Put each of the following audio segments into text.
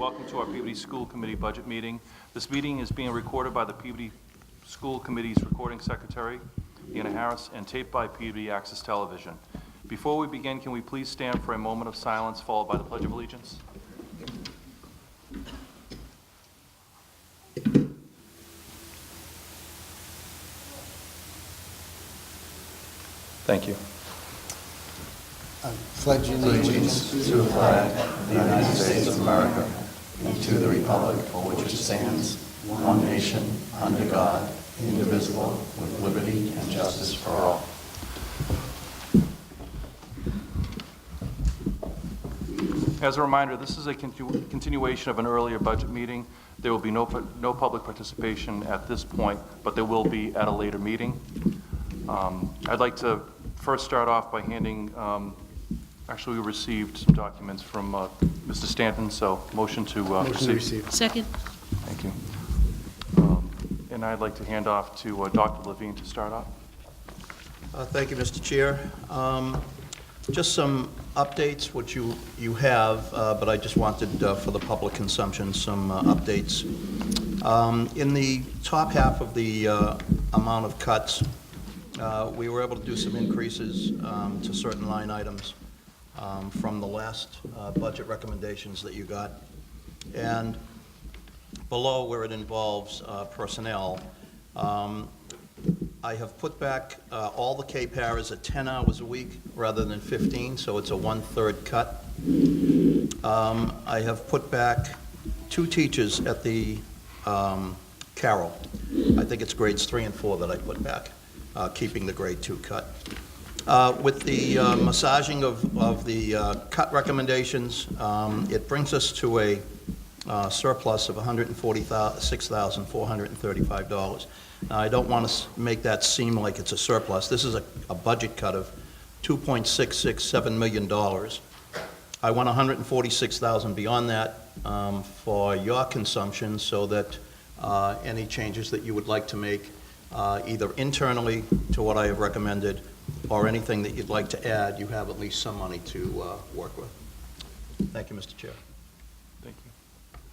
Welcome to our Peabody School Committee budget meeting. This meeting is being recorded by the Peabody School Committee's recording secretary, Deanna Harris, and taped by Peabody Access Television. Before we begin, can we please stand for a moment of silence followed by the Pledge of Allegiance? Thank you. I pledge allegiance to the flag of the United States of America and to the republic for which it stands, one nation, under God, indivisible, with liberty and justice for all. As a reminder, this is a continuation of an earlier budget meeting. There will be no public participation at this point, but there will be at a later meeting. I'd like to first start off by handing, actually we received some documents from Mr. Stanton, so motion to receive. Second. Thank you. And I'd like to hand off to Dr. Levine to start off. Thank you, Mr. Chair. Just some updates, which you have, but I just wanted for the public consumption some updates. In the top half of the amount of cuts, we were able to do some increases to certain line items from the last budget recommendations that you got. And below, where it involves personnel, I have put back all the K-paras at 10 hours a week rather than 15, so it's a 1/3 cut. I have put back 2 teachers at the Carroll. I think it's grades 3 and 4 that I put back, keeping the grade 2 cut. With the massaging of the cut recommendations, it brings us to a surplus of $146,435. Now, I don't want to make that seem like it's a surplus. This is a budget cut of $2.667 million. I want $146,000 beyond that for your consumption, so that any changes that you would like to make, either internally to what I have recommended, or anything that you'd like to add, you have at least some money to work with. Thank you, Mr. Chair. Thank you.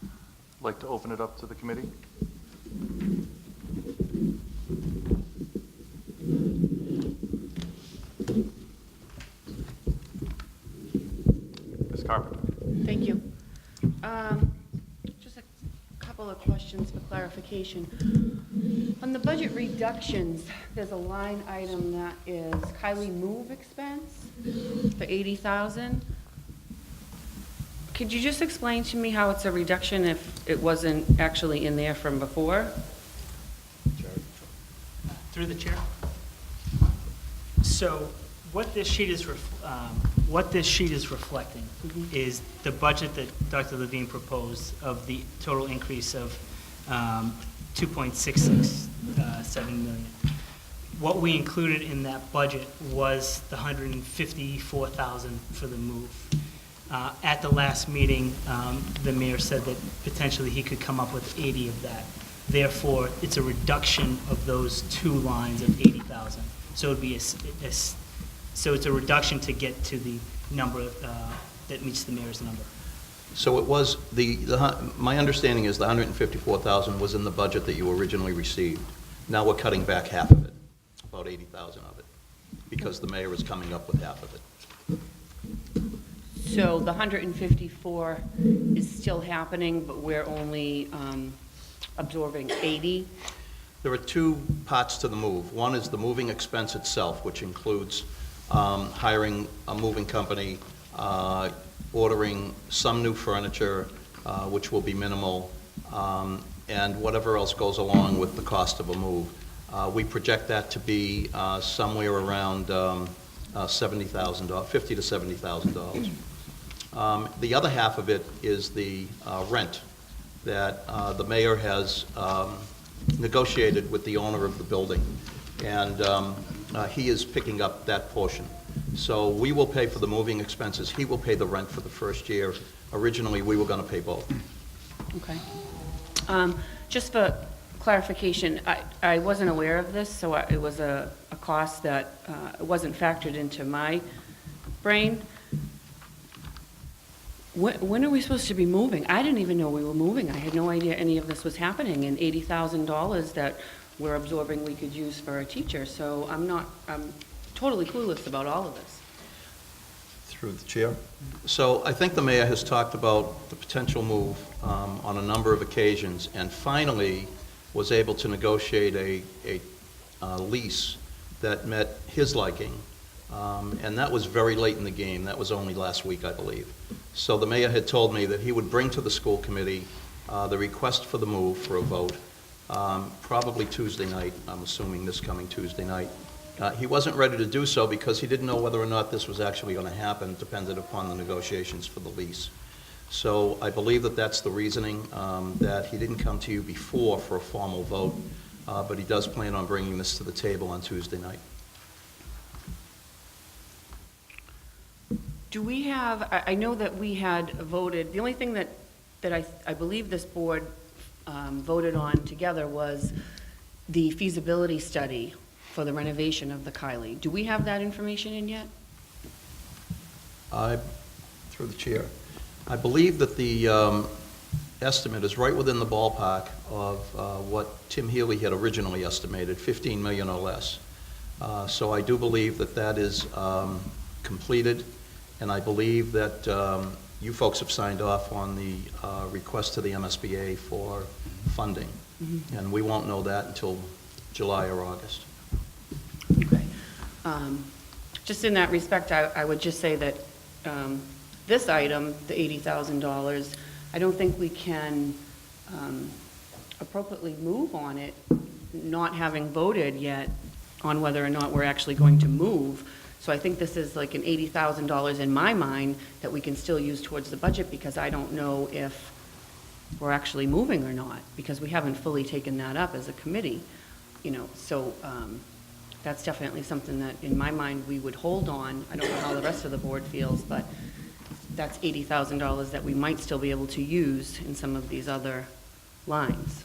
I'd like to open it up to the committee. Ms. Carpenter. Thank you. Just a couple of questions for clarification. On the budget reductions, there's a line item that is Kylie move expense for $80,000. Could you just explain to me how it's a reduction if it wasn't actually in there from before? Through the chair. So what this sheet is reflecting is the budget that Dr. Levine proposed of the total increase of $2.667 million. What we included in that budget was the $154,000 for the move. At the last meeting, the mayor said that potentially he could come up with 80 of that. Therefore, it's a reduction of those 2 lines of 80,000. So it'd be so it's a reduction to get to the number that meets the mayor's number. So it was my understanding is the $154,000 was in the budget that you originally received. Now we're cutting back half of it, about 80,000 of it, because the mayor is coming up with half of it. So the 154 is still happening, but we're only absorbing 80? There are 2 parts to the move. One is the moving expense itself, which includes hiring a moving company, ordering some new furniture, which will be minimal, and whatever else goes along with the cost of a move. We project that to be somewhere around $70,000, $50,000 to $70,000. The other half of it is the rent that the mayor has negotiated with the owner of the building, and he is picking up that portion. So we will pay for the moving expenses. He will pay the rent for the first year. Originally, we were going to pay both. Okay. Just for clarification, I wasn't aware of this, so it was a cost that wasn't factored into my brain. When are we supposed to be moving? I didn't even know we were moving. I had no idea any of this was happening, and $80,000 that we're absorbing we could use for a teacher, so I'm totally clueless about all of this. Through the chair. So I think the mayor has talked about the potential move on a number of occasions, and finally was able to negotiate a lease that met his liking. And that was very late in the game. That was only last week, I believe. So the mayor had told me that he would bring to the school committee the request for the move for a vote, probably Tuesday night, I'm assuming this coming Tuesday night. He wasn't ready to do so because he didn't know whether or not this was actually going to happen, dependent upon the negotiations for the lease. So I believe that that's the reasoning, that he didn't come to you before for a formal vote, but he does plan on bringing this to the table on Tuesday night. Do we have, I know that we had voted, the only thing that I believe this board voted on together was the feasibility study for the renovation of the Kylie. Do we have that information in yet? Through the chair, I believe that the estimate is right within the ballpark of what Tim Healy had originally estimated, 15 million or less. So I do believe that that is completed, and I believe that you folks have signed off on the request to the MSBA for funding. Mm-hmm. And we won't know that until July or August. Okay. Just in that respect, I would just say that this item, the $80,000, I don't think we can appropriately move on it, not having voted yet on whether or not we're actually going to move. So I think this is like an $80,000 in my mind that we can still use towards the budget, because I don't know if we're actually moving or not, because we haven't fully taken that up as a committee, you know. So that's definitely something that in my mind we would hold on. I don't know how the rest of the board feels, but that's $80,000 that we might still be able to use in some of these other lines.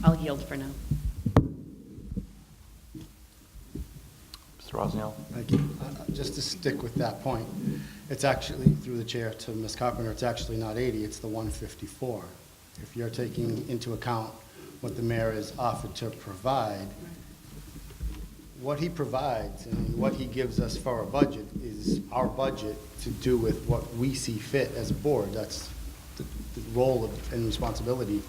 I'll yield for now. Mr. Rosniel? Thank you. Just to stick with that point, it's actually, through the chair to Ms. Carpenter, it's actually not 80, it's the 154. If you're taking into account what the mayor has offered to provide, what he provides and what he gives us for our budget is our budget to do with what we see fit as a board. That's the role and responsibility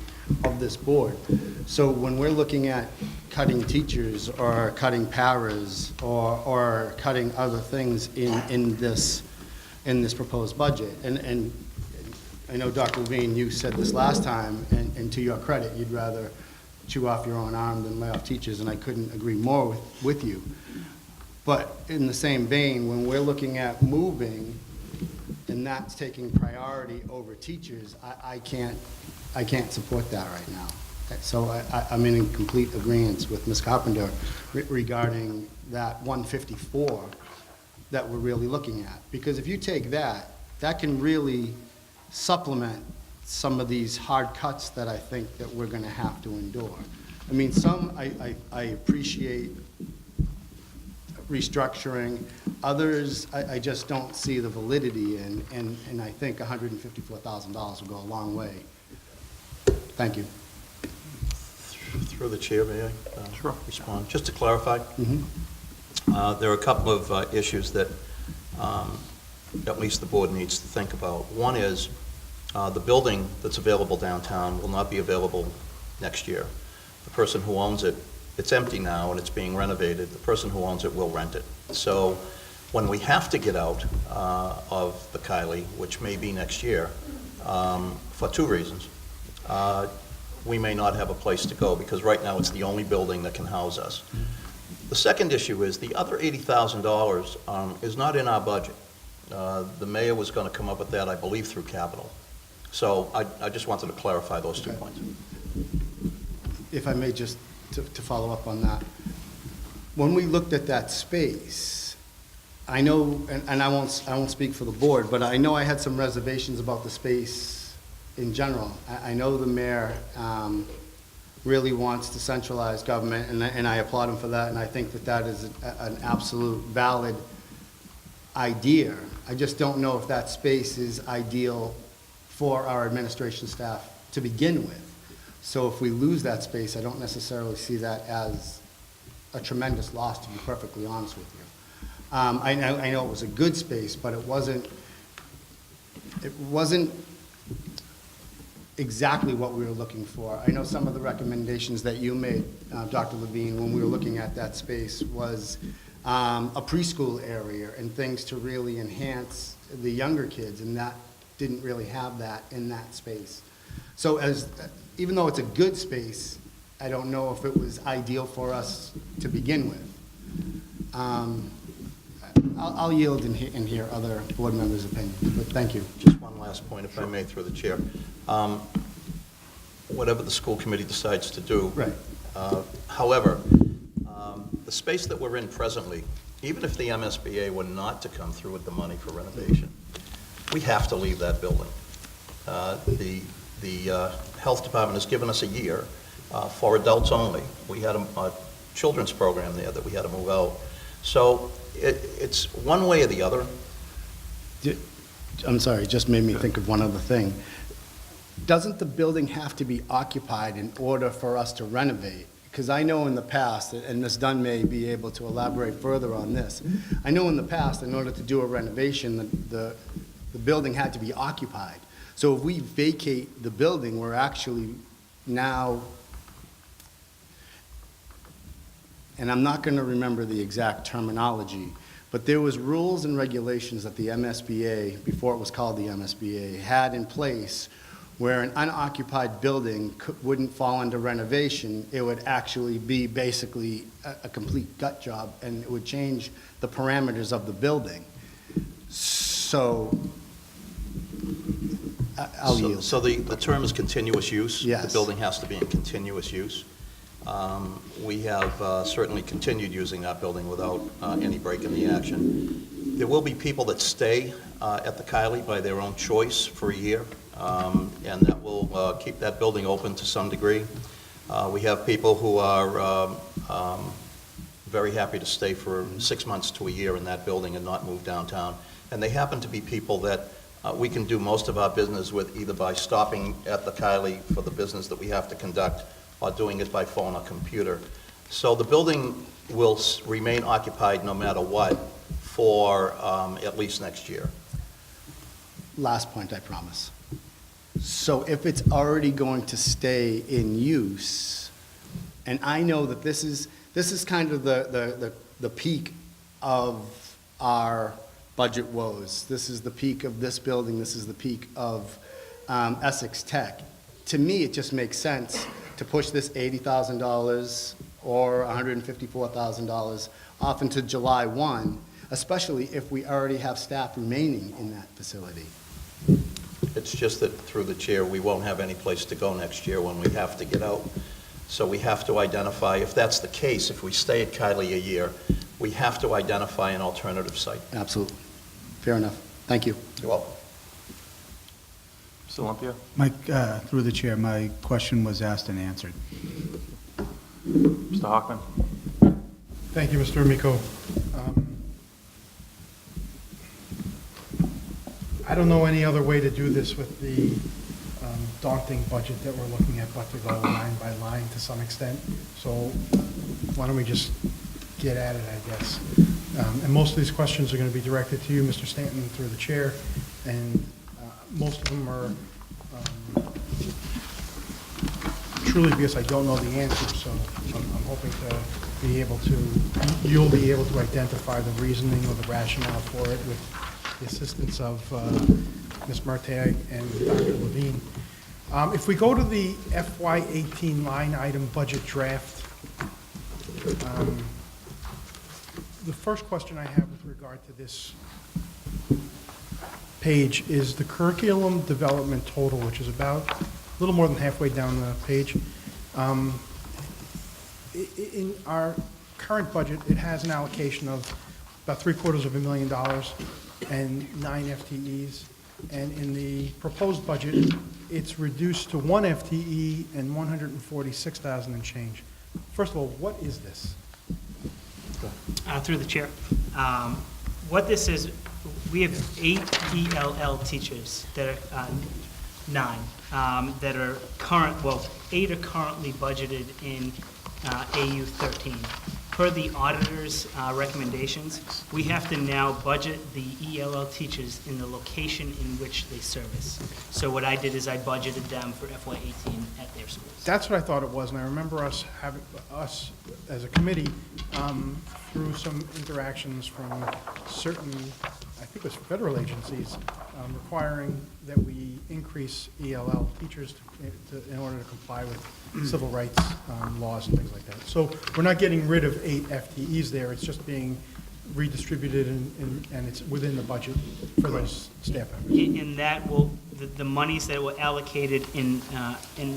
of this board. So when we're looking at cutting teachers or cutting paras or cutting other things in this proposed budget, and I know, Dr. Levine, you said this last time, and to your credit, you'd rather chew off your own arm than lay off teachers, and I couldn't agree more with you. But in the same vein, when we're looking at moving, and that's taking priority over teachers, I can't support that right now. So I'm in complete agreement with Ms. Carpenter regarding that 154 that we're really looking at. Because if you take that can really supplement some of these hard cuts that I think that we're going to have to endure. I mean, some I appreciate restructuring. Others, I just don't see the validity in, and I think $154,000 will go a long way. Thank you. Through the chair, may I Sure. respond? Just to clarify, there are a couple of issues that at least the board needs to think about. One is the building that's available downtown will not be available next year. The person who owns it, it's empty now and it's being renovated. The person who owns it will rent it. So when we have to get out of the Kylie, which may be next year, for two reasons. We may not have a place to go because right now it's the only building that can house us. The second issue is the other $80,000 is not in our budget. The mayor was going to come up with that, I believe, through capital. So I just wanted to clarify those 2 points. If I may, just to follow up on that. When we looked at that space, I know, and I won't speak for the board, but I know I had some reservations about the space in general. I know the mayor really wants to centralize government, and I applaud him for that, and I think that that is an absolute valid idea. I just don't know if that space is ideal for our administration staff to begin with. So if we lose that space, I don't necessarily see that as a tremendous loss, to be perfectly honest with you. I know it was a good space, but it wasn't exactly what we were looking for. I know some of the recommendations that you made, Dr. Levine, when we were looking at that space was a preschool area and things to really enhance the younger kids, and that didn't really have that in that space. So even though it's a good space, I don't know if it was ideal for us to begin with. I'll yield and hear other board members' opinions, but thank you. Just one last point, if I may, through the chair. Whatever the school committee decides to do. Right. However, the space that we're in presently, even if the MSBA were not to come through with the money for renovation, we have to leave that building. The health department has given us a year for adults only. We had a children's program there that we had to move out. So it's one way or the other. I'm sorry, it just made me think of one other thing. Doesn't the building have to be occupied in order for us to renovate? Because I know in the past, and Ms. Dunn may be able to elaborate further on this, I know in the past, in order to do a renovation, the building had to be occupied. So if we vacate the building, we're actually now, and I'm not going to remember the exact terminology, but there was rules and regulations that the MSBA, before it was called the MSBA, had in place where an unoccupied building wouldn't fall under renovation. It would actually be basically a complete gut job, and it would change the parameters of the building. So, I'll yield. So the term is continuous use? Yes. The building has to be in continuous use. We have certainly continued using that building without any break in the action. There will be people that stay at the Kiley by their own choice for a year, and that will keep that building open to some degree. We have people who are very happy to stay for 6 months to a year in that building and not move downtown. And they happen to be people that we can do most of our business with either by stopping at the Kiley for the business that we have to conduct or doing it by phone or computer. So the building will remain occupied no matter what for at least next year. Last point, I promise. So if it's already going to stay in use, and I know that this is kind of the peak of our budget woes. This is the peak of this building. This is the peak of Essex Tech. To me, it just makes sense to push this $80,000 or $154,000 off into July 1, especially if we already have staff remaining in that facility. It's just that through the chair, we won't have any place to go next year when we have to get out. So we have to identify, if that's the case, if we stay at Kiley a year, we have to identify an alternative site. Absolutely. Fair enough. Thank you. You're welcome. Mr. Olympia? Mike, through the chair, my question was asked and answered. Mr. Hockman? Thank you, Mr. Amico. I don't know any other way to do this with the daunting budget that we're looking at, but to go line by line to some extent. So why don't we just get at it, I guess. And most of these questions are going to be directed to you, Mr. Stanton, through the chair, and most of them are truly because I don't know the answer, so I'm hoping to be able to, you'll be able to identify the reasoning or the rationale for it with the assistance of Ms. Mertag and Dr. Levine. If we go to the FY18 line item budget draft, the first question I have with regard to this page is the curriculum development total, which is about a little more than halfway down the page. In our current budget, it has an allocation of about $750,000 and 9 FTEs. And in the proposed budget, it's reduced to 1 FTE and 146,000 and change. First of all, what is this? Through the chair. What this is, we have 8 ELL teachers that are, 9, that are current, well, 8 are currently budgeted in AU 13. Per the auditor's recommendations, we have to now budget the ELL teachers in the location in which they service. So what I did is I budgeted them for FY18 at their schools. That's what I thought it was, and I remember us as a committee, through some interactions from certain, I think it was federal agencies, requiring that we increase ELL teachers in order to comply with civil rights laws and things like that. So we're not getting rid of 8 FTEs there, it's just being redistributed and it's within the budget for those staff members. And that will, the monies that were allocated in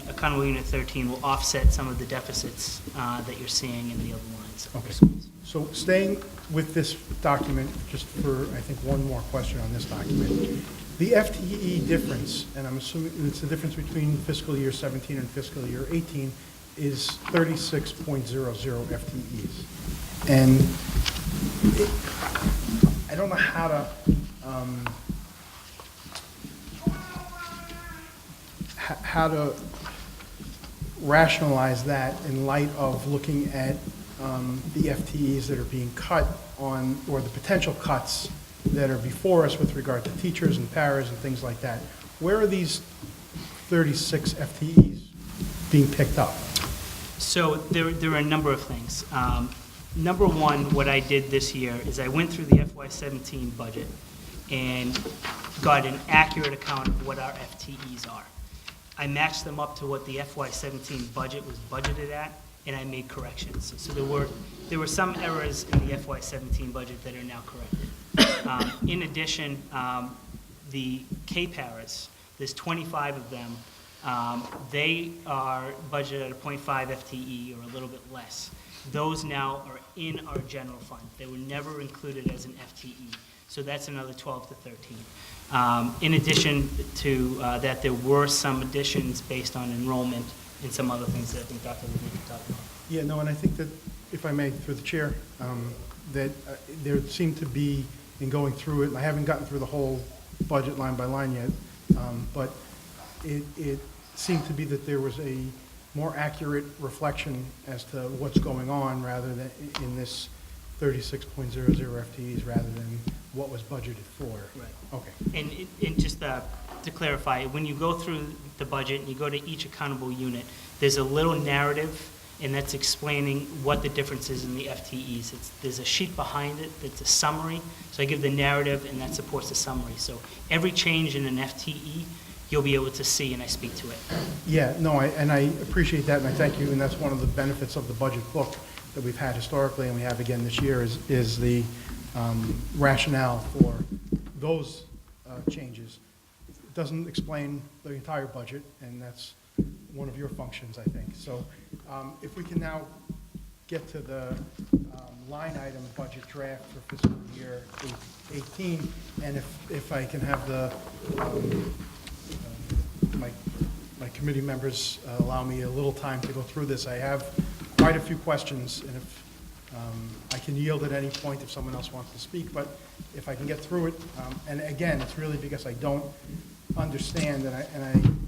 Accountable Unit 13 will offset some of the deficits that you're seeing in the other lines. Okay. So staying with this document, just for, I think, one more question on this document. The FTE difference, and I'm assuming it's the difference between fiscal year 17 and fiscal year 18, is 36.00 FTEs. And I don't know how to rationalize that in light of looking at the FTEs that are being cut on, or the potential cuts that are before us with regard to teachers and paras and things like that. Where are these 36 FTEs being picked up? So there are a number of things. Number one, what I did this year is I went through the FY17 budget and got an accurate account of what our FTEs are. I matched them up to what the FY17 budget was budgeted at, and I made corrections. So there were some errors in the FY17 budget that are now corrected. In addition, the K-paras, there's 25 of them. They are budgeted at a 0.5 FTE or a little bit less. Those now are in our general fund. They were never included as an FTE. So that's another 12 to 13. In addition to that, there were some additions based on enrollment and some other things that I think Dr. Levine can talk about. Yeah, no, and I think that, if I may, through the chair, that there seemed to be, in going through it, and I haven't gotten through the whole budget line by line yet, but it seemed to be that there was a more accurate reflection as to what's going on rather than in this 36.00 FTEs rather than what was budgeted for. Right. Okay. And just to clarify, when you go through the budget and you go to each accountable unit, there's a little narrative, and that's explaining what the difference is in the FTEs. There's a sheet behind it that's a summary. So I give the narrative, and that supports the summary. So every change in an FTE, you'll be able to see, and I speak to it. Yeah, no, and I appreciate that, and I thank you, and that's one of the benefits of the budget book that we've had historically, and we have again this year, is the rationale for those changes. It doesn't explain the entire budget, and that's one of your functions, I think. So if we can now get to the line item budget draft for fiscal year 18, and if I can have the my committee members allow me a little time to go through this. I have quite a few questions, and if I can yield at any point if someone else wants to speak, but if I can get through it, and again, it's really because I don't understand, and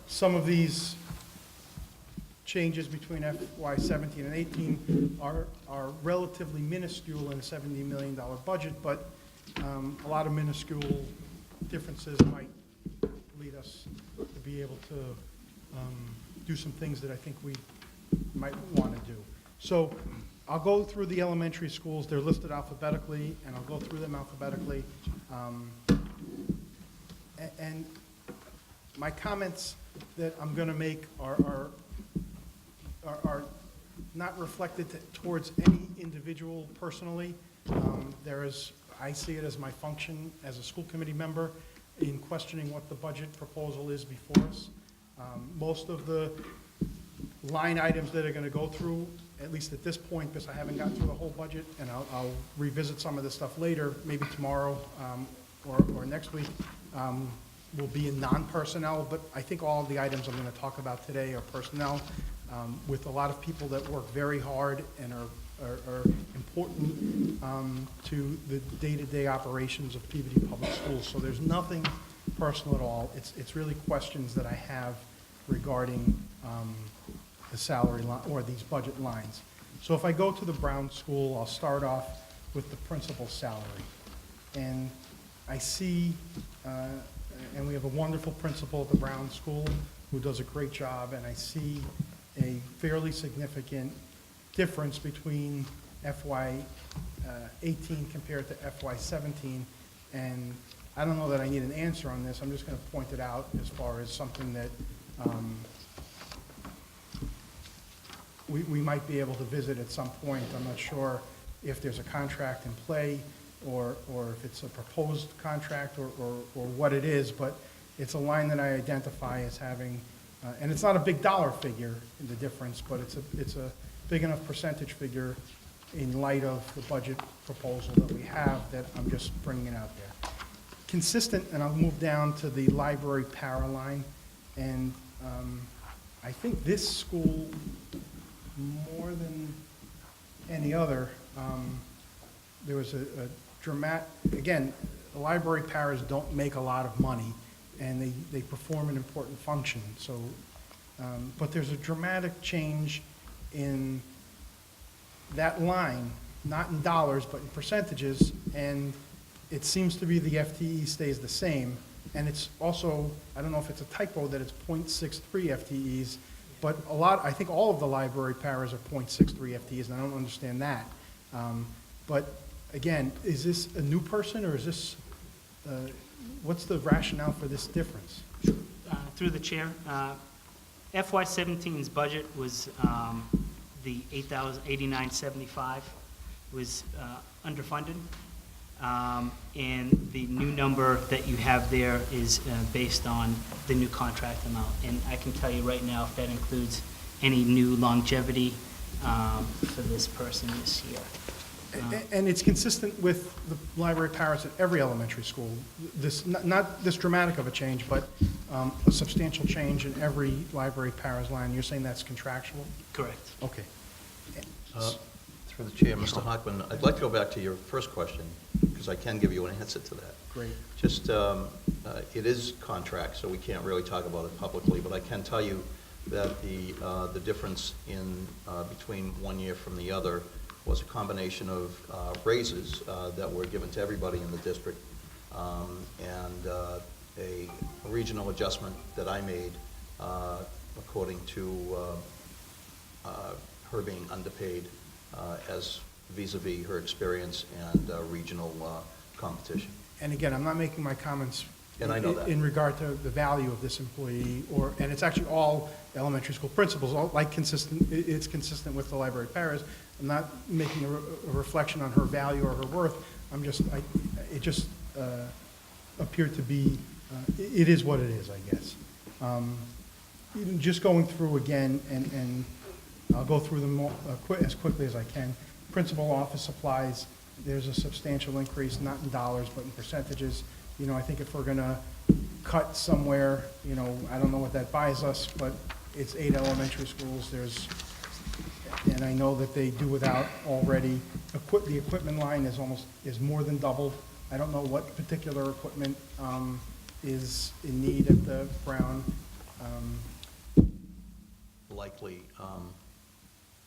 some of these changes between FY17 and 18 are relatively minuscule in a $70 million budget, but a lot of minuscule differences might lead us to be able to do some things that I think we might want to do. So I'll go through the elementary schools. They're listed alphabetically, and I'll go through them alphabetically. And my comments that I'm going to make are not reflected towards any individual personally. I see it as my function as a school committee member in questioning what the budget proposal is before us. Most of the line items that are going to go through, at least at this point, because I haven't gotten through the whole budget, and I'll revisit some of this stuff later, maybe tomorrow or next week, will be in non-personnel, but I think all of the items I'm going to talk about today are personnel, with a lot of people that work very hard and are are important to the day-to-day operations of Peabody Public Schools. So there's nothing personal at all. It's really questions that I have regarding the salary line, or these budget lines. So if I go to the Brown School, I'll start off with the principal's salary. And I see, and we have a wonderful principal at the Brown School who does a great job, and I see a fairly significant difference between FY '18 compared to FY '17. And I don't know that I need an answer on this. I'm just going to point it out as far as something that we might be able to visit at some point. I'm not sure if there's a contract in play, or if it's a proposed contract, or what it is, but it's a line that I identify as having, and it's not a big dollar figure in the difference, but it's a big enough percentage figure in light of the budget proposal that we have, that I'm just bringing it out there. Consistent, and I'll move down to the library para line, and I think this school, more than any other, there was a dramatic, again, the library paras don't make a lot of money, and they perform an important function. So, but there's a dramatic change in that line, not in dollars, but in percentages, and it seems to be the FTE stays the same. And it's also, I don't know if it's a typo that it's 0.63 FTEs, but I think all of the library paras are 0.63 FTEs, and I don't understand that. But again, is this a new person, or is this, what's the rationale for this difference? Through the chair, FY '17's budget was the $8,8975 was underfunded, and the new number that you have there is based on the new contract amount. And I can tell you right now if that includes any new longevity for this person this year. And it's consistent with the library paras at every elementary school. This, not this dramatic of a change, but a substantial change in every library paras line. You're saying that's contractual? Correct. Okay. Through the chair, Mr. Hockman, I'd like to go back to your first question, because I can give you an answer to that. Great. Just, it is contract, so we can't really talk about it publicly, but I can tell you that the difference in, between one year from the other was a combination of raises that were given to everybody in the district, and a regional adjustment that I made according to her being underpaid as vis-a-vis her experience and regional competition. And again, I'm not making my comments And I know that. in regard to the value of this employee, and it's actually all elementary school principals, it's consistent with the library paras. I'm not making a reflection on her value or her worth. It just appeared to be, it is what it is, I guess. Even just going through again, and I'll go through them as quickly as I can. Principal office supplies, there's a substantial increase, not in dollars, but in percentages. You know, I think if we're gonna cut somewhere, you know, I don't know what that buys us, but it's 8 elementary schools. And I know that they do without already. The equipment line is more than doubled. I don't know what particular equipment is in need at the Brown. Likely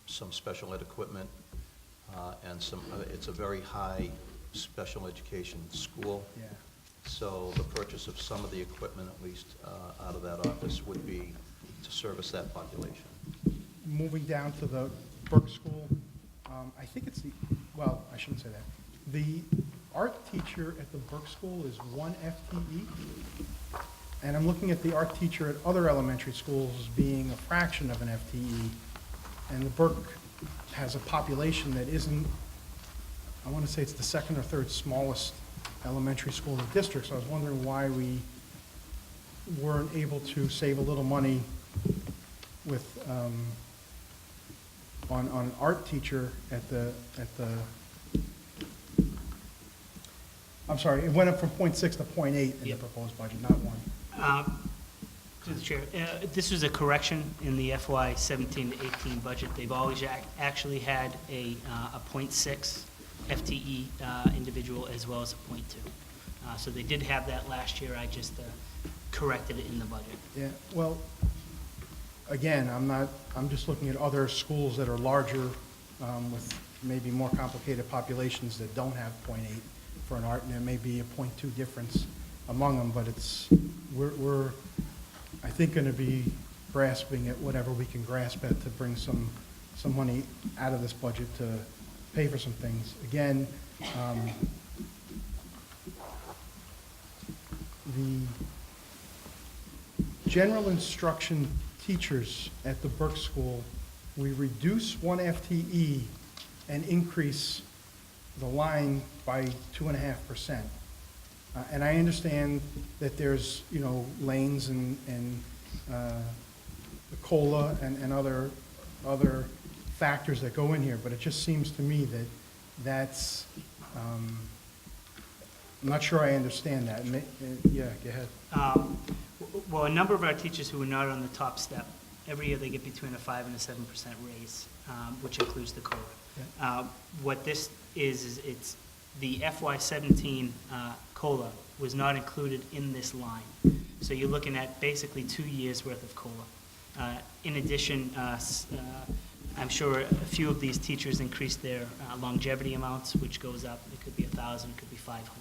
some special ed equipment and some, it's a very high special education school. Yeah. So the purchase of some of the equipment, at least out of that office, would be to service that population. Moving down to the Burke School, I think it's well, I shouldn't say that. The art teacher at the Burke School is 1 FTE, and I'm looking at the art teacher at other elementary schools as being a fraction of an FTE, and the Burke has a population that isn't, I want to say it's the second or third smallest elementary school in the district, so I was wondering why we weren't able to save a little money with, on an art teacher at the, I'm sorry, it went up from 0.6 to 0.8 in the Yep. proposed budget, not 1. Through the chair, this was a correction in the FY 17 to 18 budget. They've always actually had a .6 FTE individual as well as a .2. So they did have that last year, I just corrected it in the budget. Yeah, well, again, I'm just looking at other schools that are larger, with maybe more complicated populations that don't have .8 for an art, and there may be a .2 difference among them, but we're, I think, gonna be grasping at whatever we can grasp at to bring some money out of this budget to pay for some things. Again, the general instruction teachers at the Burke School, we reduce 1 FTE and increase the line by 2.5%. And I understand that there's, lanes and the COLA and other factors that go in here, but it just seems to me that that's, I'm not sure I understand that. Yeah, go ahead. Well, a number of our teachers who are not on the top step, every year they get between a 5 and a 7% raise, which includes the COLA. What this is it's the FY 17 COLA was not included in this line. So you're looking at basically 2 years' worth of COLA. In addition, I'm sure a few of these teachers increased their longevity amounts, which goes up. It could be 1,000, it could be 500.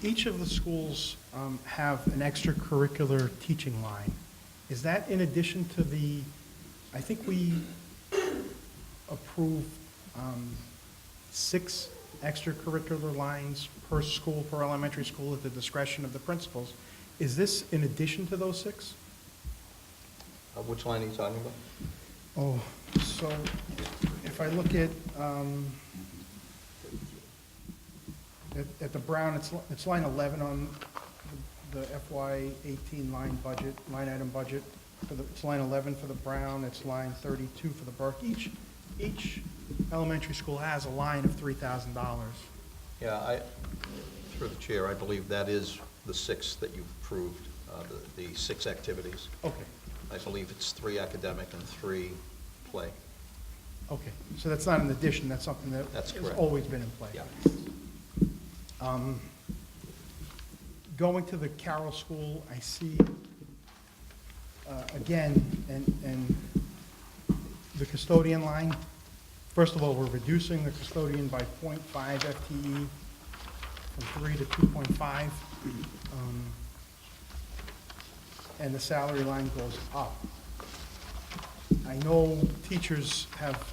Each of the schools have an extracurricular teaching line. Is that in addition to I think we approved 6 extracurricular lines per school, per elementary school at the discretion of the principals. Is this in addition to those 6? Which line are you talking about? Oh, so if I look at the Brown, it's line 11 on the FY 18 line item budget. It's line 11 for the Brown, it's line 32 for the Burke. Each elementary school has a line of $3,000. Yeah, through the chair, I believe that is the 6 that you've approved, the 6 activities. Okay, I believe it's 3 academic and 3 play. okay. So that's not an addition, that's something that That's has correct. always been in play. Yeah. Going to the Carroll School, I see, again, and the custodian line. First of all, we're reducing the custodian by 0.5 FTE from 3 to 2.5. And the salary line goes up. I know teachers have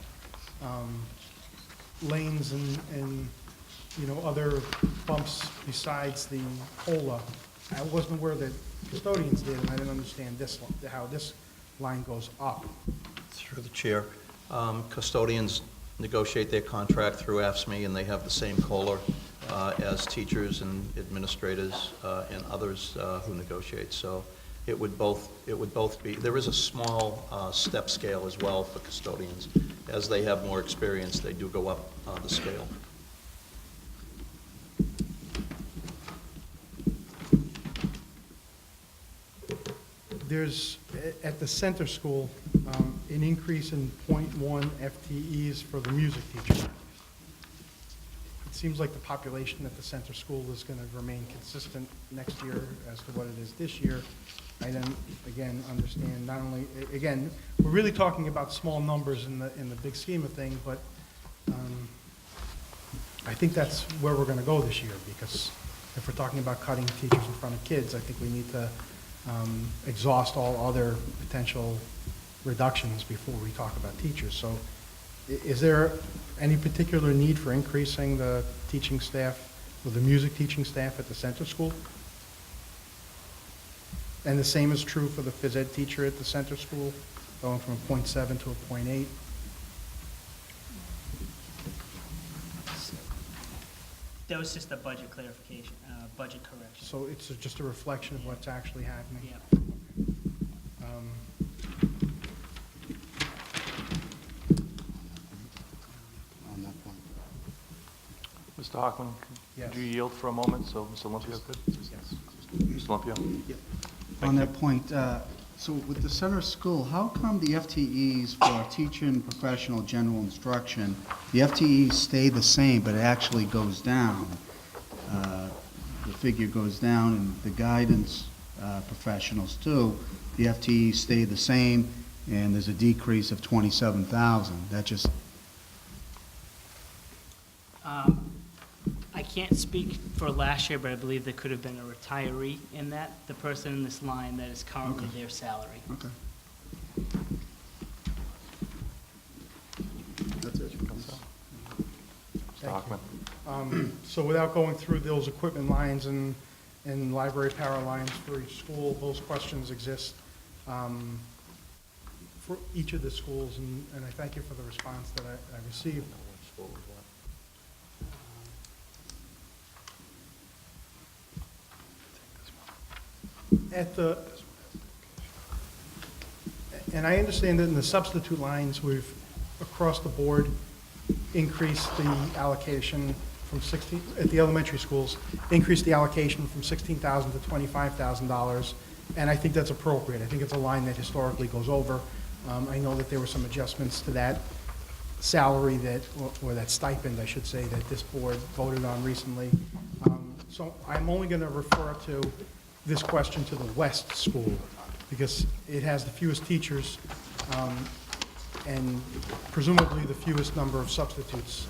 lanes and other bumps besides the COLA. I wasn't aware that custodians did, and I didn't understand how this line goes up. Through the chair, custodians negotiate their contract through AFSCME, and they have the same COLA as teachers and administrators and others who negotiate. So it would both be. There is a small step scale as well for custodians. As they have more experience, they do go up the scale. There's, at the center school, an increase in 0.1 FTEs for the music teacher. It seems like the population at the center school is going to remain consistent next year as to what it is this year. I then, again, understand not only, again, we're really talking about small numbers in the big scheme of things, but I think that's where we're going to go this year, because if we're talking about cutting teachers in front of kids, I think we need to exhaust all other potential reductions before we talk about teachers. So is there any particular need for increasing the teaching staff, or the music teaching staff at the center school? And the same is true for the phys ed teacher at the center school, going from a 0.7 to a 0.8? That was just a budget clarification, budget correction. So it's just a reflection of what's actually happening? Yeah. On that point. Mr. Hockman, Yes. could you yield for a moment so Mr. Olympia could? Yes. Mr. Olympio? On that point, so with the center school, how come the FTEs for teacher and professional general instruction, the FTEs stay the same, but it actually goes down? The figure goes down, and the guidance professionals too, the FTEs stay the same, and there's a decrease of 27,000. That just, I can't speak for last year, but I believe there could have been a retiree in that, the person in this line that is currently their salary. okay. That's it. Mr. Hockman? So without going through those equipment lines and library power lines for each school, those questions exist for each of the schools, and I thank you for the response that I received. And I understand that in the substitute lines, we've, across the board, increased the allocation from 16, at the elementary schools, increased the allocation from $16,000 to $25,000, and I think that's appropriate. I think it's a line that historically goes over. I know that there were some adjustments to that salary that, or that stipend, I should say, that this board voted on recently. So I'm only going to refer to this question to the West School, because it has the fewest teachers, and presumably the fewest number of substitutes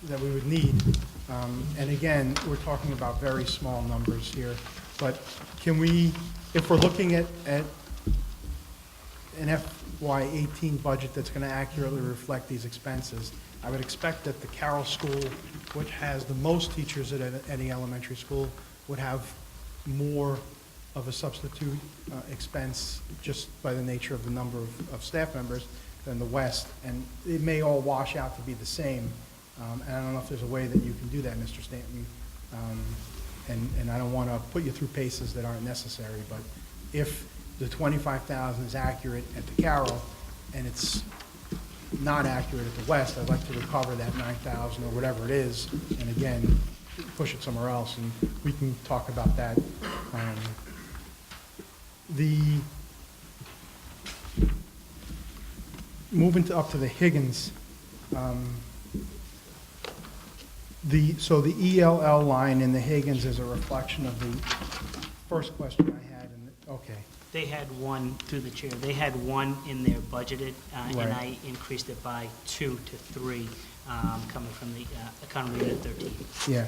that we would need. And again, we're talking about very small numbers here, but can we, if we're looking at an FY18 budget that's going to accurately reflect these expenses, I would expect that the Carroll School, which has the most teachers at any elementary school, would have more of a substitute expense just by the nature of the number of staff members than the West. And it may all wash out to be the same. And I don't know if there's a way that you can do that, Mr. Stanton. And I don't want to put you through paces that aren't necessary, but if the 25,000 is accurate at the Carroll and it's not accurate at the West, I'd like to recover that 9,000 or whatever it is, and again, push it somewhere else, and we can talk about that. Moving up to the Higgins, so the ELL line in the Higgins is a reflection of the first question I had, okay. They had one, through the chair, they had one in their budgeted, and Right. I increased it by 2 to 3, coming from the economy unit 13. Yeah,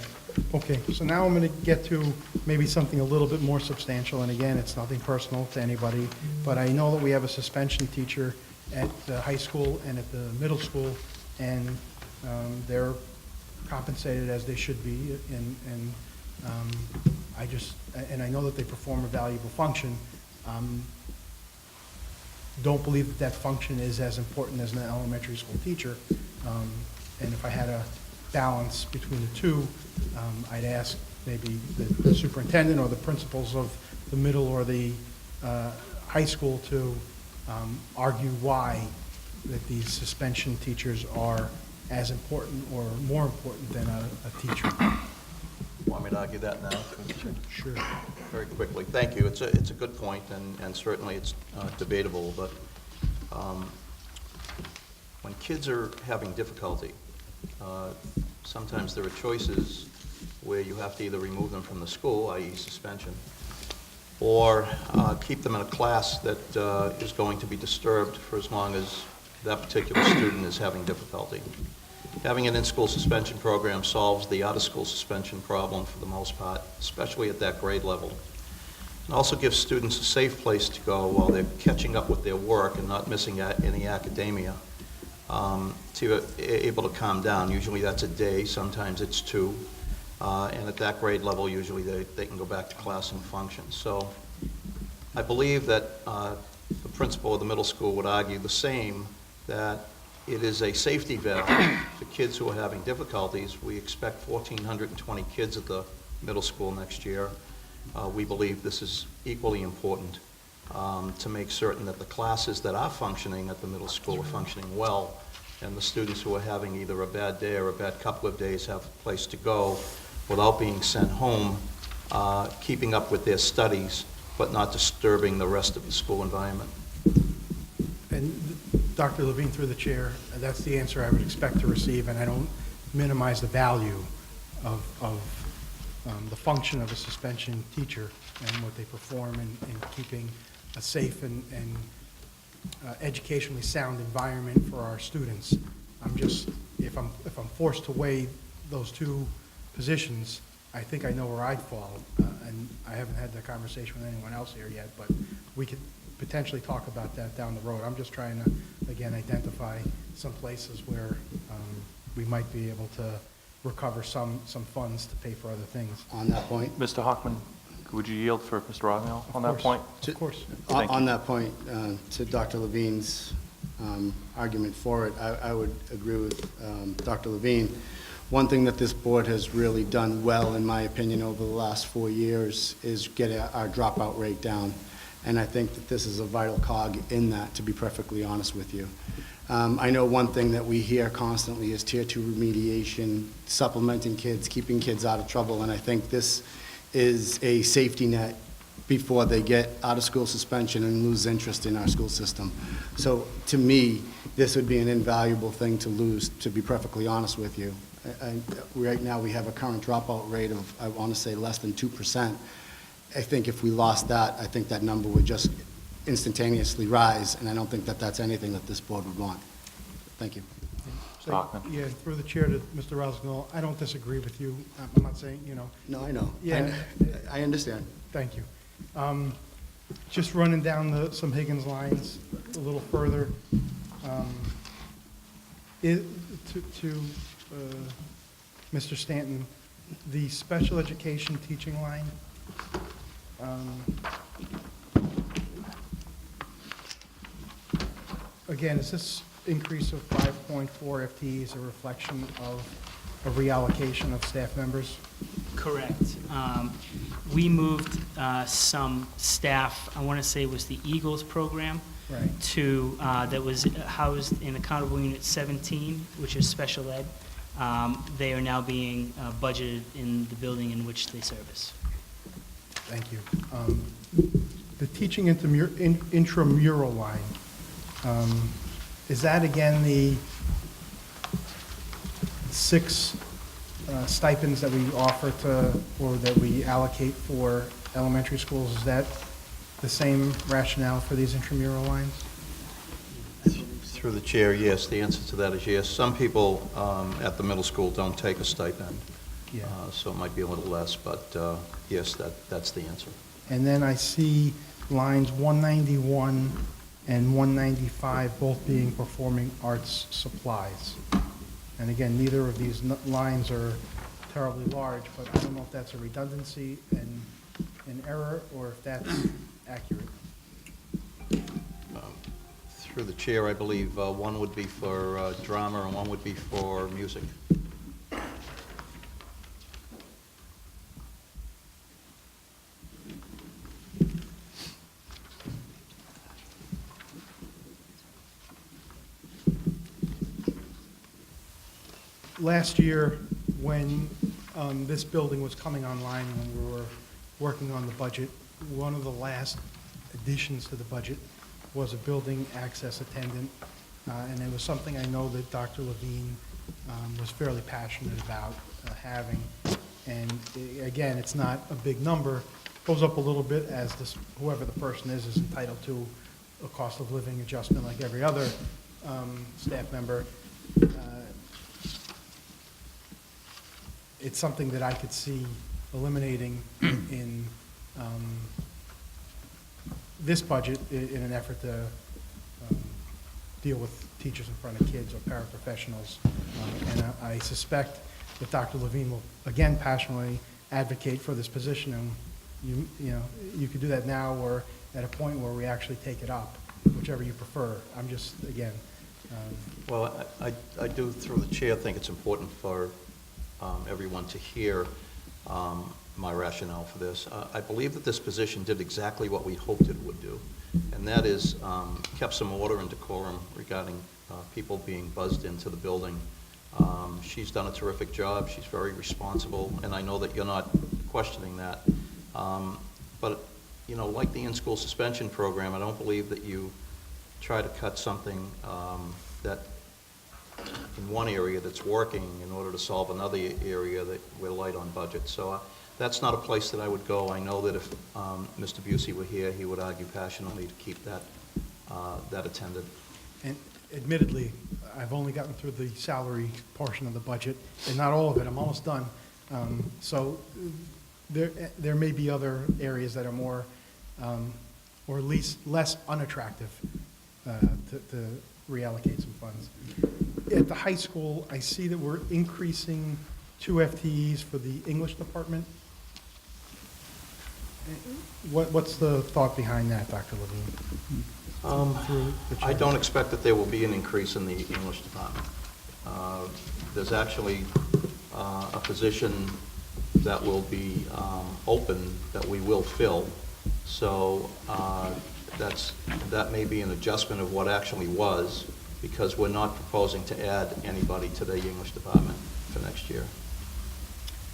okay, so now I'm going to get to maybe something a little bit more substantial, and again, it's nothing personal to anybody, but I know that we have a suspension teacher at the high school and at the middle school, and they're compensated as they should be, and I know that they perform a valuable function. Don't believe that that function is as important as an elementary school teacher. And if I had a balance between the two, I'd ask maybe the superintendent or the principals of the middle or the high school to argue why that these suspension teachers are as important or more important than a teacher. Want me to argue that now? Sure. Very quickly. Thank you. It's a good point, and certainly it's debatable, but when kids are having difficulty, sometimes there are choices where you have to either remove them from the school, i.e. suspension, or keep them in a class that is going to be disturbed for as long as that particular student is having difficulty. Having an in-school suspension program solves the out-of-school suspension problem for the most part, especially at that grade level. It also gives students a safe place to go while they're catching up with their work and not missing any academia, to able to calm down. Usually that's a day, sometimes it's 2, and at that grade level, usually they can go back to class and function. So I believe that the principal of the middle school would argue the same, that it is a safety valve for kids who are having difficulties. We expect 1,420 kids at the middle school next year. We believe this is equally important to make certain that the classes that are functioning at the middle school are functioning well, and the students who are having either a bad day or a bad couple of days have a place to go without being sent home keeping up with their studies, but not disturbing the rest of the school environment. And Dr. Levine, through the chair, that's the answer I would expect to receive, and I don't minimize the value of the function of a suspension teacher and what they perform in keeping a safe and educationally sound environment for our students. I'm just, if I'm forced to weigh those two positions, I think I know where I'd fall, and I haven't had that conversation with anyone else here yet, but we could potentially talk about that down the road. I'm just trying to, again, identify some places where we might be able to recover some funds to pay for other things. On that point, Mr. Hockman, would you yield for Mr. Rothmel on that course. point? Of course. Thank you. on that point, to Dr. Levine's argument for it, I would agree with Dr. Levine. One thing that this board has really done well, in my opinion, over the last 4 years is get our dropout rate down. And I think that this is a vital cog in that, to be perfectly honest with you. I know one thing that we hear constantly is Tier 2 remediation, supplementing kids, keeping kids out of trouble, and I think this is a safety net before they get out of school suspension and lose interest in our school system. So to me, this would be an invaluable thing to lose, to be perfectly honest with you. Right now, we have a current dropout rate of, I want to say, less than 2%. I think if we lost that, I think that number would just instantaneously rise, and I don't think that that's anything that this board would want. Thank you. Mr. Hockman. Yeah, through the chair to Mr. Roscoe, I don't disagree with you. I'm not saying, No, I know. Yeah. I understand. thank you. Just running down some Higgins lines a little further. To Mr. Stanton, the special education teaching line, again, is this increase of 5.4 FTEs a reflection of a reallocation of staff members? Correct. We moved some staff, I want to say it was the Eagles program, Right. to, that was housed in accountable unit 17, which is special ed. They are now being budgeted in the building in which they service. Thank you. The teaching intramural line, is that again the 6 stipends that we offer to, or that we allocate for elementary schools? Is that the same rationale for these intramural lines? Through the chair, yes, the answer to that is yes. Some people at the middle school don't take a stipend, Yeah. so it might be a little less, but yes, that's the answer. And then I see lines 191 and 195 both being performing arts supplies. And again, neither of these lines are terribly large, but I don't know if that's a redundancy and an error, or if that's accurate. Through the chair, I believe one would be for drama and one would be for music. Last year, when this building was coming online, when we were working on the budget, one of the last additions to the budget was a building access attendant, and it was something I know that Dr. Levine was fairly passionate about having. And again, it's not a big number, goes up a little bit as this, whoever the person is entitled to a cost of living adjustment like every other staff member. It's something that I could see eliminating in this budget in an effort to deal with teachers in front of kids or paraprofessionals. And I suspect that Dr. Levine will, again, passionately advocate for this position, and you could do that now or at a point where we actually take it up, whichever you prefer. I'm just, again. Well, I do, through the chair, think it's important for everyone to hear my rationale for this. I believe that this position did exactly what we hoped it would do, and that is kept some order and decorum regarding people being buzzed into the building. She's done a terrific job. She's very responsible, and I know that you're not questioning that. But, you know, like the in-school suspension program, I don't believe that you try to cut something that, in one area that's working in order to solve another area that we're light on budget. So that's not a place that I would go. I know that if Mr. Busey were here, he would argue passionately to keep that attended. And admittedly, I've only gotten through the salary portion of the budget, and not all of it, I'm almost done. So there may be other areas that are more, or at least less unattractive to reallocate some funds. At the high school, I see that we're increasing 2 FTEs for the English department. What's the thought behind that, Dr. Levine? Through the I chair. don't expect that there will be an increase in the English department. There's actually a position that will be open that we will fill. So that may be an adjustment of what actually was, because we're not proposing to add anybody to the English department for next year.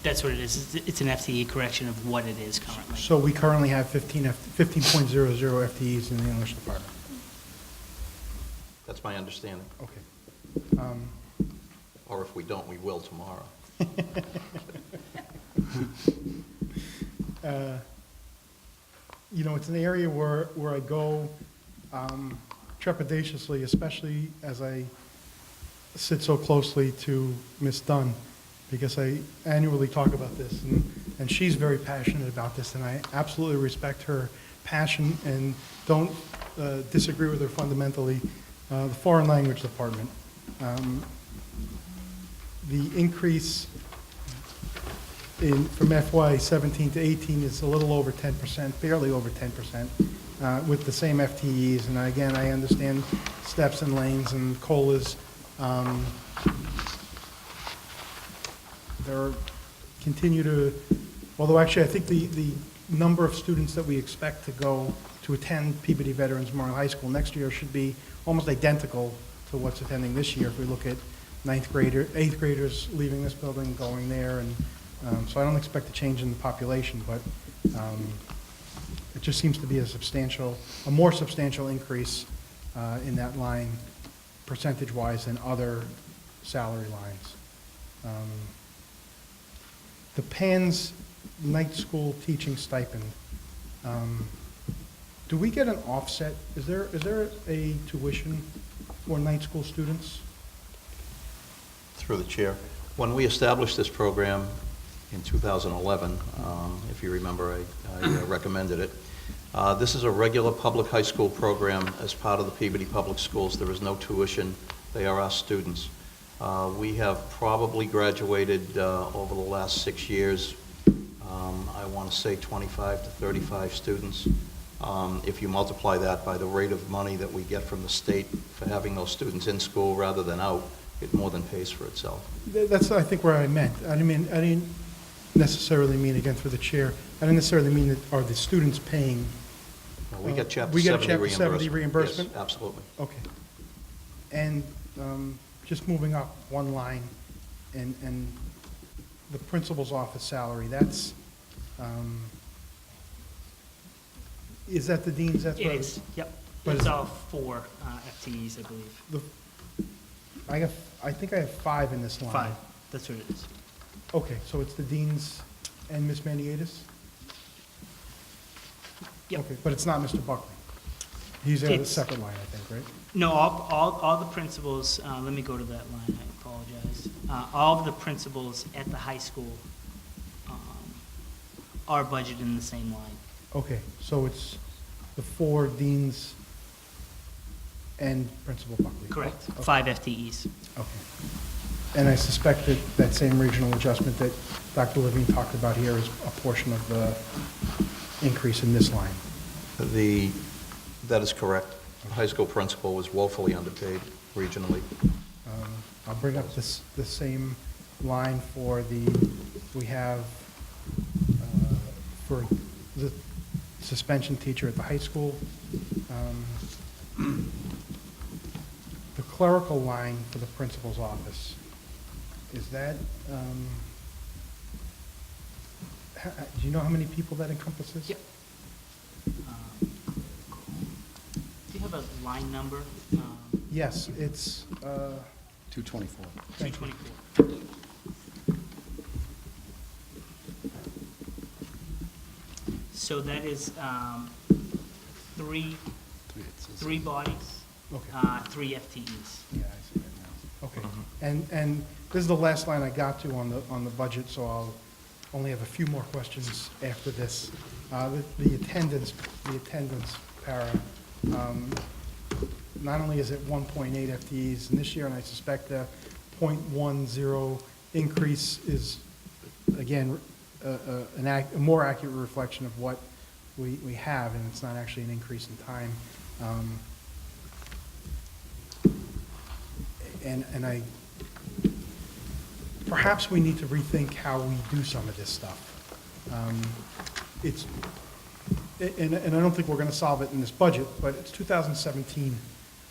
That's what it is. It's an FTE correction of what it is currently. So we currently have 15.00 FTEs in the English department. That's my understanding. Okay. Or if we don't, we will tomorrow. You know, it's an area where I go trepidatiously, especially as I sit so closely to Ms. Dunn, because I annually talk about this, and she's very passionate about this, and I absolutely respect her passion and don't disagree with her fundamentally. The foreign language department, the increase from FY 17 to 18 is a little over 10%, barely over 10%, with the same FTEs. And again, I understand steps and lanes and COLAs. There continue to, although actually I think the number of students that we expect to go to attend Peabody Veterans Memorial High School next year should be almost identical to what's attending this year. If we look at 8th graders leaving this building, going there, and so I don't expect a change in the population, but it just seems to be a more substantial increase in that line percentage-wise than other salary lines. The PANS night school teaching stipend, do we get an offset? Is there a tuition for night school students? Through the chair. When we established this program in 2011, if you remember, I recommended it. This is a regular public high school program as part of the Peabody Public Schools. There is no tuition. They are our students. We have probably graduated over the last 6 years, I want to say 25 to 35 students. If you multiply that by the rate of money that we get from the state for having those students in school rather than out, it more than pays for itself. That's, I think, where I meant. I didn't necessarily mean, again, through the chair, I didn't necessarily mean that are the students paying. We get Chapter We get a 70 Chapter reimbursement. 70 reimbursement? Yes, absolutely. Okay. And just moving up one line, and the principal's office salary, that's, is that the dean's? That's It what I is, yep. But It's is- all 4 FTEs, I believe. I think I have 5 in this line. 5, that's what it is. Okay, so it's the dean's and Ms. Maniotis? Yep. Okay, but it's not Mr. Buckley? He's at a It's- separate line, I think, right? No, all the principals, let me go to that line, I apologize. All of the principals at the high school are budgeted in the same line. Okay, so it's the 4 deans and Principal Buckley? Correct, Okay. 5 FTEs. Okay. And I suspect that that same regional adjustment that Dr. Levine talked about here is a portion of the increase in this line. That is correct. The high school principal was woefully underpaid regionally. I'll bring up the same line for we have for the suspension teacher at the high school. The clerical line for the principal's office, is that, Do you know how many people that encompasses? Yep. Do you have a line number? Yes, it's, 224. thank you. 224. So that is three bodies, Okay. 3 FTEs. Yeah, I see that now. Okay. And this is the last line I got to on the budget, so I'll only have a few more questions after this. The attendance para, not only is it 1.8 FTEs in this year, and I suspect the .10 increase is, again, a more accurate reflection of what we have, and it's not actually an increase in time. And I, perhaps we need to rethink how we do some of this stuff. And I don't think we're going to solve it in this budget, but it's 2017.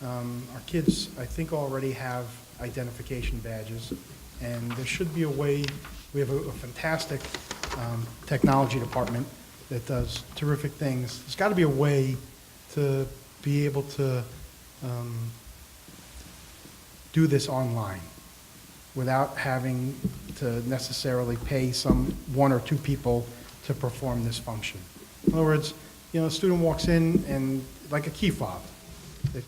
Our kids, I think, already have identification badges, and there should be a way. We have a fantastic technology department that does terrific things. There's got to be a way to be able to do this online without having to necessarily pay some 1 or 2 people to perform this function. In other words, a student walks in and, like a key fob, it,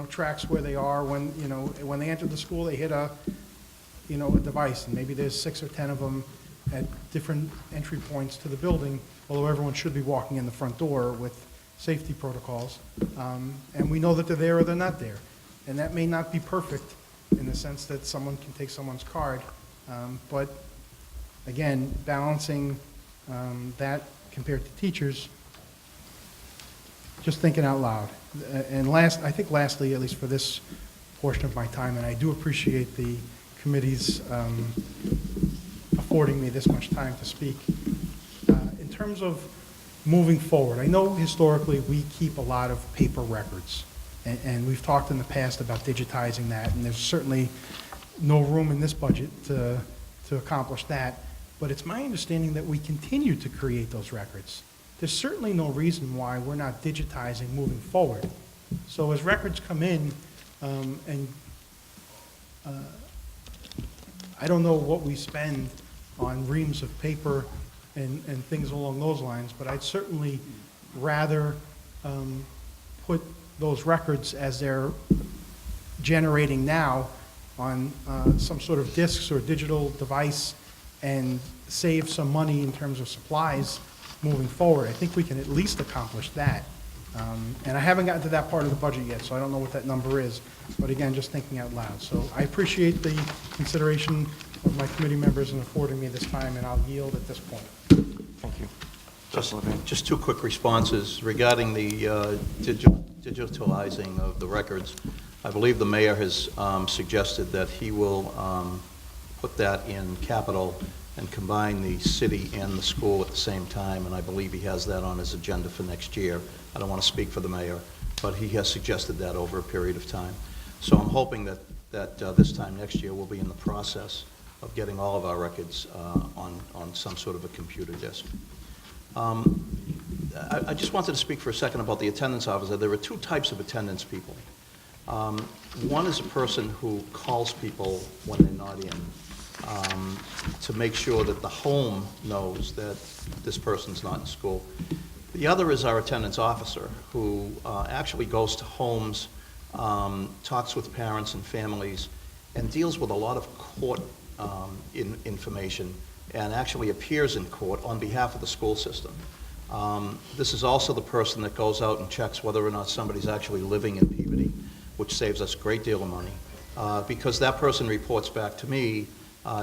tracks where they are. When they enter the school, they hit a device, and maybe there's 6 or 10 of them at different entry points to the building, although everyone should be walking in the front door with safety protocols. And we know that they're there or they're not there. And that may not be perfect in the sense that someone can take someone's card. But again, balancing that compared to teachers, just thinking out loud. And lastly, at least for this portion of my time, and I do appreciate the committee's affording me this much time to speak. In terms of moving forward, I know historically we keep a lot of paper records, and we've talked in the past about digitizing that, and there's certainly no room in this budget to accomplish that, but it's my understanding that we continue to create those records. There's certainly no reason why we're not digitizing moving forward. So as records come in, I don't know what we spend on reams of paper and things along those lines, but I'd certainly rather put those records as they're generating now on some sort of disks or digital device and save some money in terms of supplies moving forward. I think we can at least accomplish that. And I haven't gotten to that part of the budget yet, so I don't know what that number is. But again, just thinking out loud. So I appreciate the consideration of my committee members in affording me this time, and I'll yield at this point. Thank you. Trustee Levine. Just 2 quick responses regarding the digitalizing of the records. I believe the mayor has suggested that he will put that in capital and combine the city and the school at the same time, and I believe he has that on his agenda for next year. I don't want to speak for the mayor, but he has suggested that over a period of time. So I'm hoping that this time next year we'll be in the process of getting all of our records on some sort of a computer disk. I just wanted to speak for a second about the attendance officer. There are 2 types of attendance people. One is a person who calls people when they're not in, to make sure that the home knows that this person's not in school. The other is our attendance officer, who actually goes to homes, talks with parents and families, and deals with a lot of court information, and actually appears in court on behalf of the school system. This is also the person that goes out and checks whether or not somebody's actually living in Peabody, which saves us a great deal of money, because that person reports back to me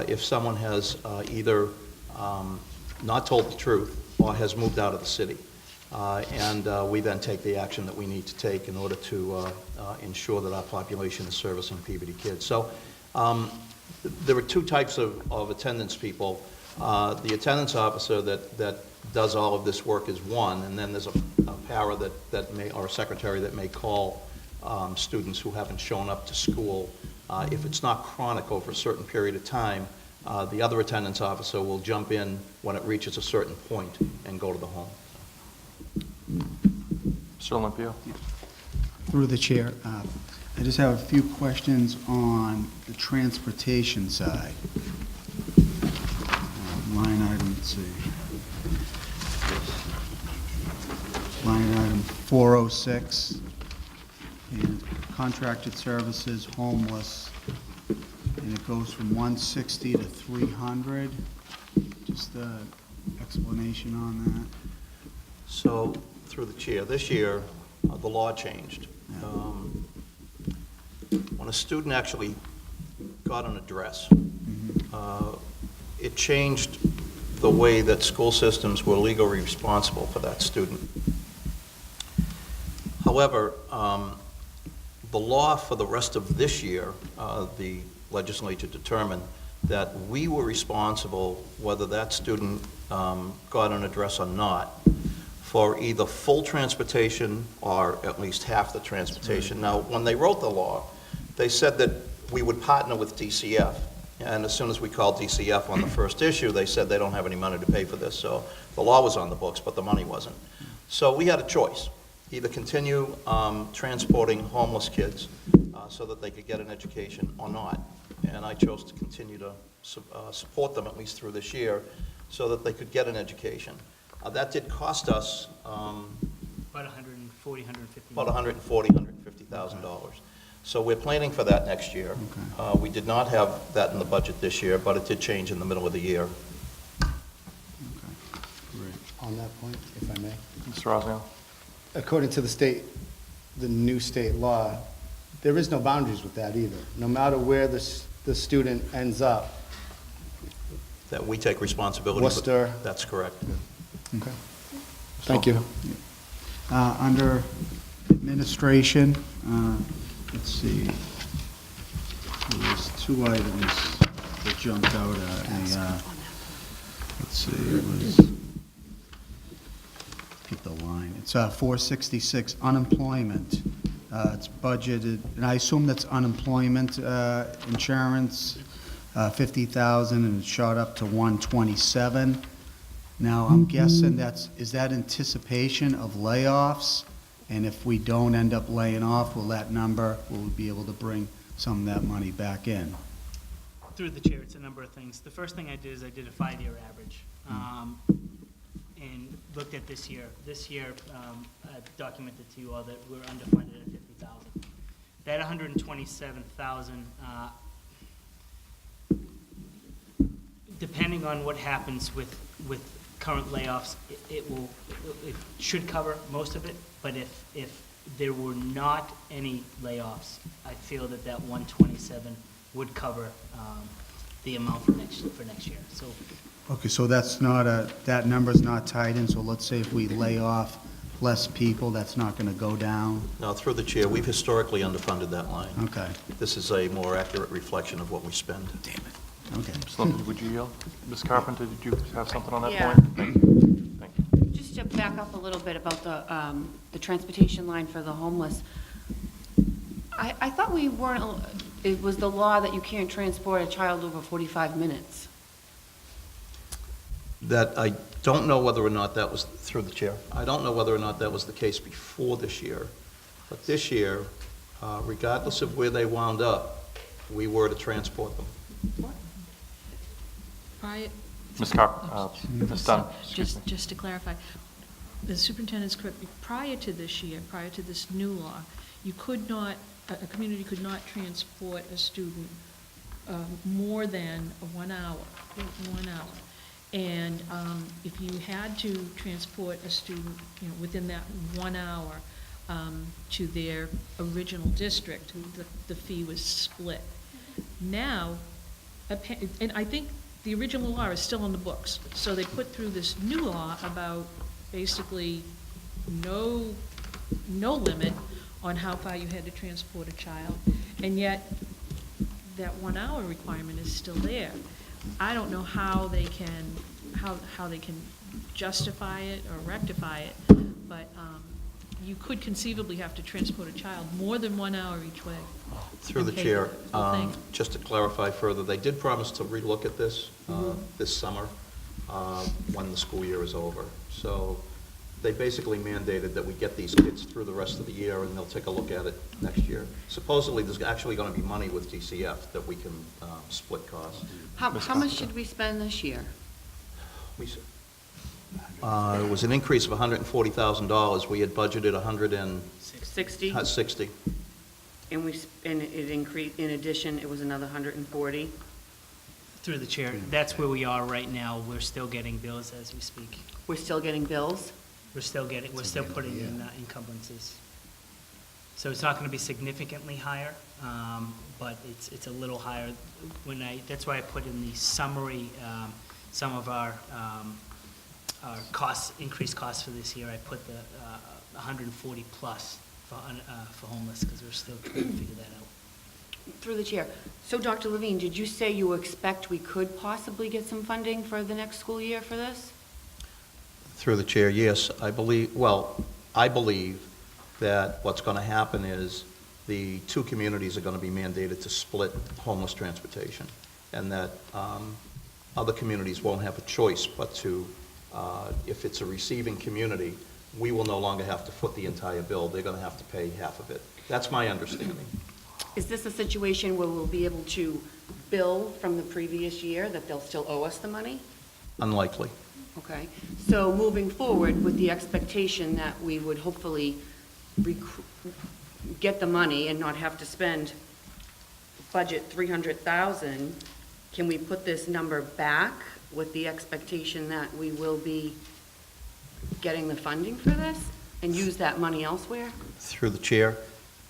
if someone has either not told the truth or has moved out of the city. And we then take the action that we need to take in order to ensure that our population is servicing Peabody kids. So there are 2 types of attendance people. The attendance officer that does all of this work is one, and then there's a para that may, or a secretary that may call students who haven't shown up to school. If it's not chronic over a certain period of time, The other attendance officer will jump in when it reaches a certain point and go to the home. Mr. Olympio? Through the chair, I just have a few questions on the transportation side. Line item, let's see. Line item 406, and contracted services, homeless, and it goes from 160 to 300. Just an explanation on that. So, through the chair, this year, the law changed. When a student actually got an address, it changed the way that school systems were legally responsible for that student. However, the law for the rest of this year, the legislature determined that we were responsible, whether that student got an address or not, for either full transportation or at least half the transportation. Now, when they wrote the law, they said that we would partner with DCF. And as soon as we called DCF on the first issue, they said they don't have any money to pay for this. So the law was on the books, but the money wasn't. So we had a choice, either continue transporting homeless kids so that they could get an education or not. And I chose to continue to support them at least through this year so that they could get an education. That did cost us About $140,000, $150,000. about $150,000. So we're planning for that next year. Okay. We did not have that in the budget this year, but it did change in the middle of the year. Okay, great. On that point, if I may. Mr. Rosano? According to the new state law, there is no boundaries with that either. No matter where the student ends up. That we take responsibility. Worcester. That's correct. Okay. Thank you. Under administration, let's see, there was two items that jumped out at me. Let's see, it was, get the line, it's 466, unemployment. It's budgeted, and I assume that's unemployment insurance, 50,000, and it shot up to 127. Now, I'm guessing is that anticipation of layoffs? And if we don't end up laying off, will we be able to bring some of that money back in? Through the chair, it's a number of things. The first thing I did is I did a 5-year average and looked at this year. This year, I documented to you all that we're underfunded at 50,000. That 127,000, depending on what happens with current layoffs, it should cover most of it. But if there were not any layoffs, I feel that 127 would cover the amount for next year. So Okay, so that's not that number's not tied in, so let's say if we lay off less people, that's not gonna go down? Now, through the chair, we've historically underfunded that line. Okay, This is a more accurate reflection of what we spend. damn it, okay. Ms. Olympio, would you yield? Ms. Carpenter, did you have something on that Yeah. point? Thank you. Thank you. Just to back up a little bit about the transportation line for the homeless, I thought we weren't, it was the law that you can't transport a child over 45 minutes. That I don't know whether or not that was, through the chair, I don't know whether or not that was the case before this year. But this year, regardless of where they wound up, we were to transport them. Ms. Ms. Dunn, excuse me. Just to clarify, the superintendent's correct. Prior to this year, prior to this new law, you could not, a community could not transport a student more than 1 hour, 1 hour. And if you had to transport a student, within that 1 hour to their original district, the fee was split. Now, and I think the original law is still on the books, so they put through this new law about basically no limit on how far you had to transport a child, and yet that 1 hour requirement is still there. I don't know how they can justify it or rectify it, but you could conceivably have to transport a child more than 1 hour each way. Through the And pay chair, the whole thing. just to clarify further, they did promise to relook at this this summer when the school year is over. So they basically mandated that we get these kids through the rest of the year, and they'll take a look at it next year. Supposedly, there's actually going to be money with DCF that we can split costs. How much should we spend this year? It was an increase of $140,000. We had budgeted 60? 160. And it increased, in addition, it was another 140? Through the chair, that's where we are right now. We're still getting bills as we speak. We're still getting bills? We're still putting in encumbrances. So it's not going to be significantly higher, but it's a little higher. That's why I put in the summary, some of our costs, increased costs for this year. I put the 140 plus for homeless, because we're still trying to figure that out. Through the chair. So, Dr. Levine, did you say you expect we could possibly get some funding for the next school year for this? Through the chair, yes. I believe that what's going to happen is the two communities are going to be mandated to split homeless transportation, and that other communities won't have a choice but to, if it's a receiving community, we will no longer have to foot the entire bill. They're going to have to pay half of it. That's my understanding. Is this a situation where we'll be able to bill from the previous year, that they'll still owe us the money? Unlikely. Okay, so moving forward with the expectation that we would hopefully get the money and not have to spend budget 300,000, can we put this number back with the expectation that we will be getting the funding for this and use that money elsewhere? Through the chair,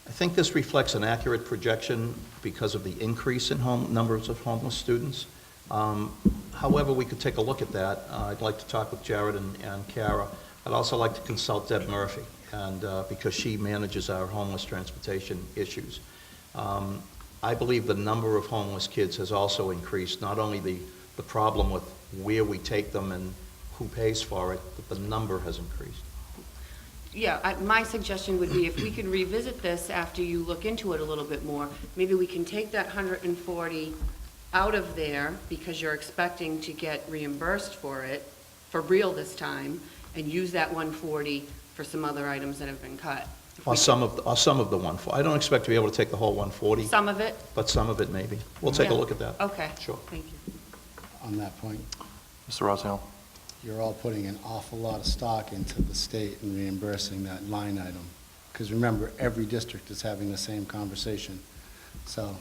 I think this reflects an accurate projection because of the increase in numbers of homeless students. However, we could take a look at that. I'd like to talk with Jared and Kara. I'd also like to consult Deb Murphy, and because she manages our homeless transportation issues. I believe the number of homeless kids has also increased, not only the problem with where we take them and who pays for it, but the number has increased. Yeah, my suggestion would be if we could revisit this after you look into it a little bit more, maybe we can take that 140 out of there because you're expecting to get reimbursed for it, for real this time, and use that 140 for some other items that have been cut. Or some of the 140. I don't expect to be able to take the whole 140. Some of it? But some of it maybe. We'll take a Yeah. look at that. Okay. Sure. Thank you. On that point, Mr. Rosale? you're all putting an awful lot of stock into the state and reimbursing that line item. Because remember, every district is having the same conversation. So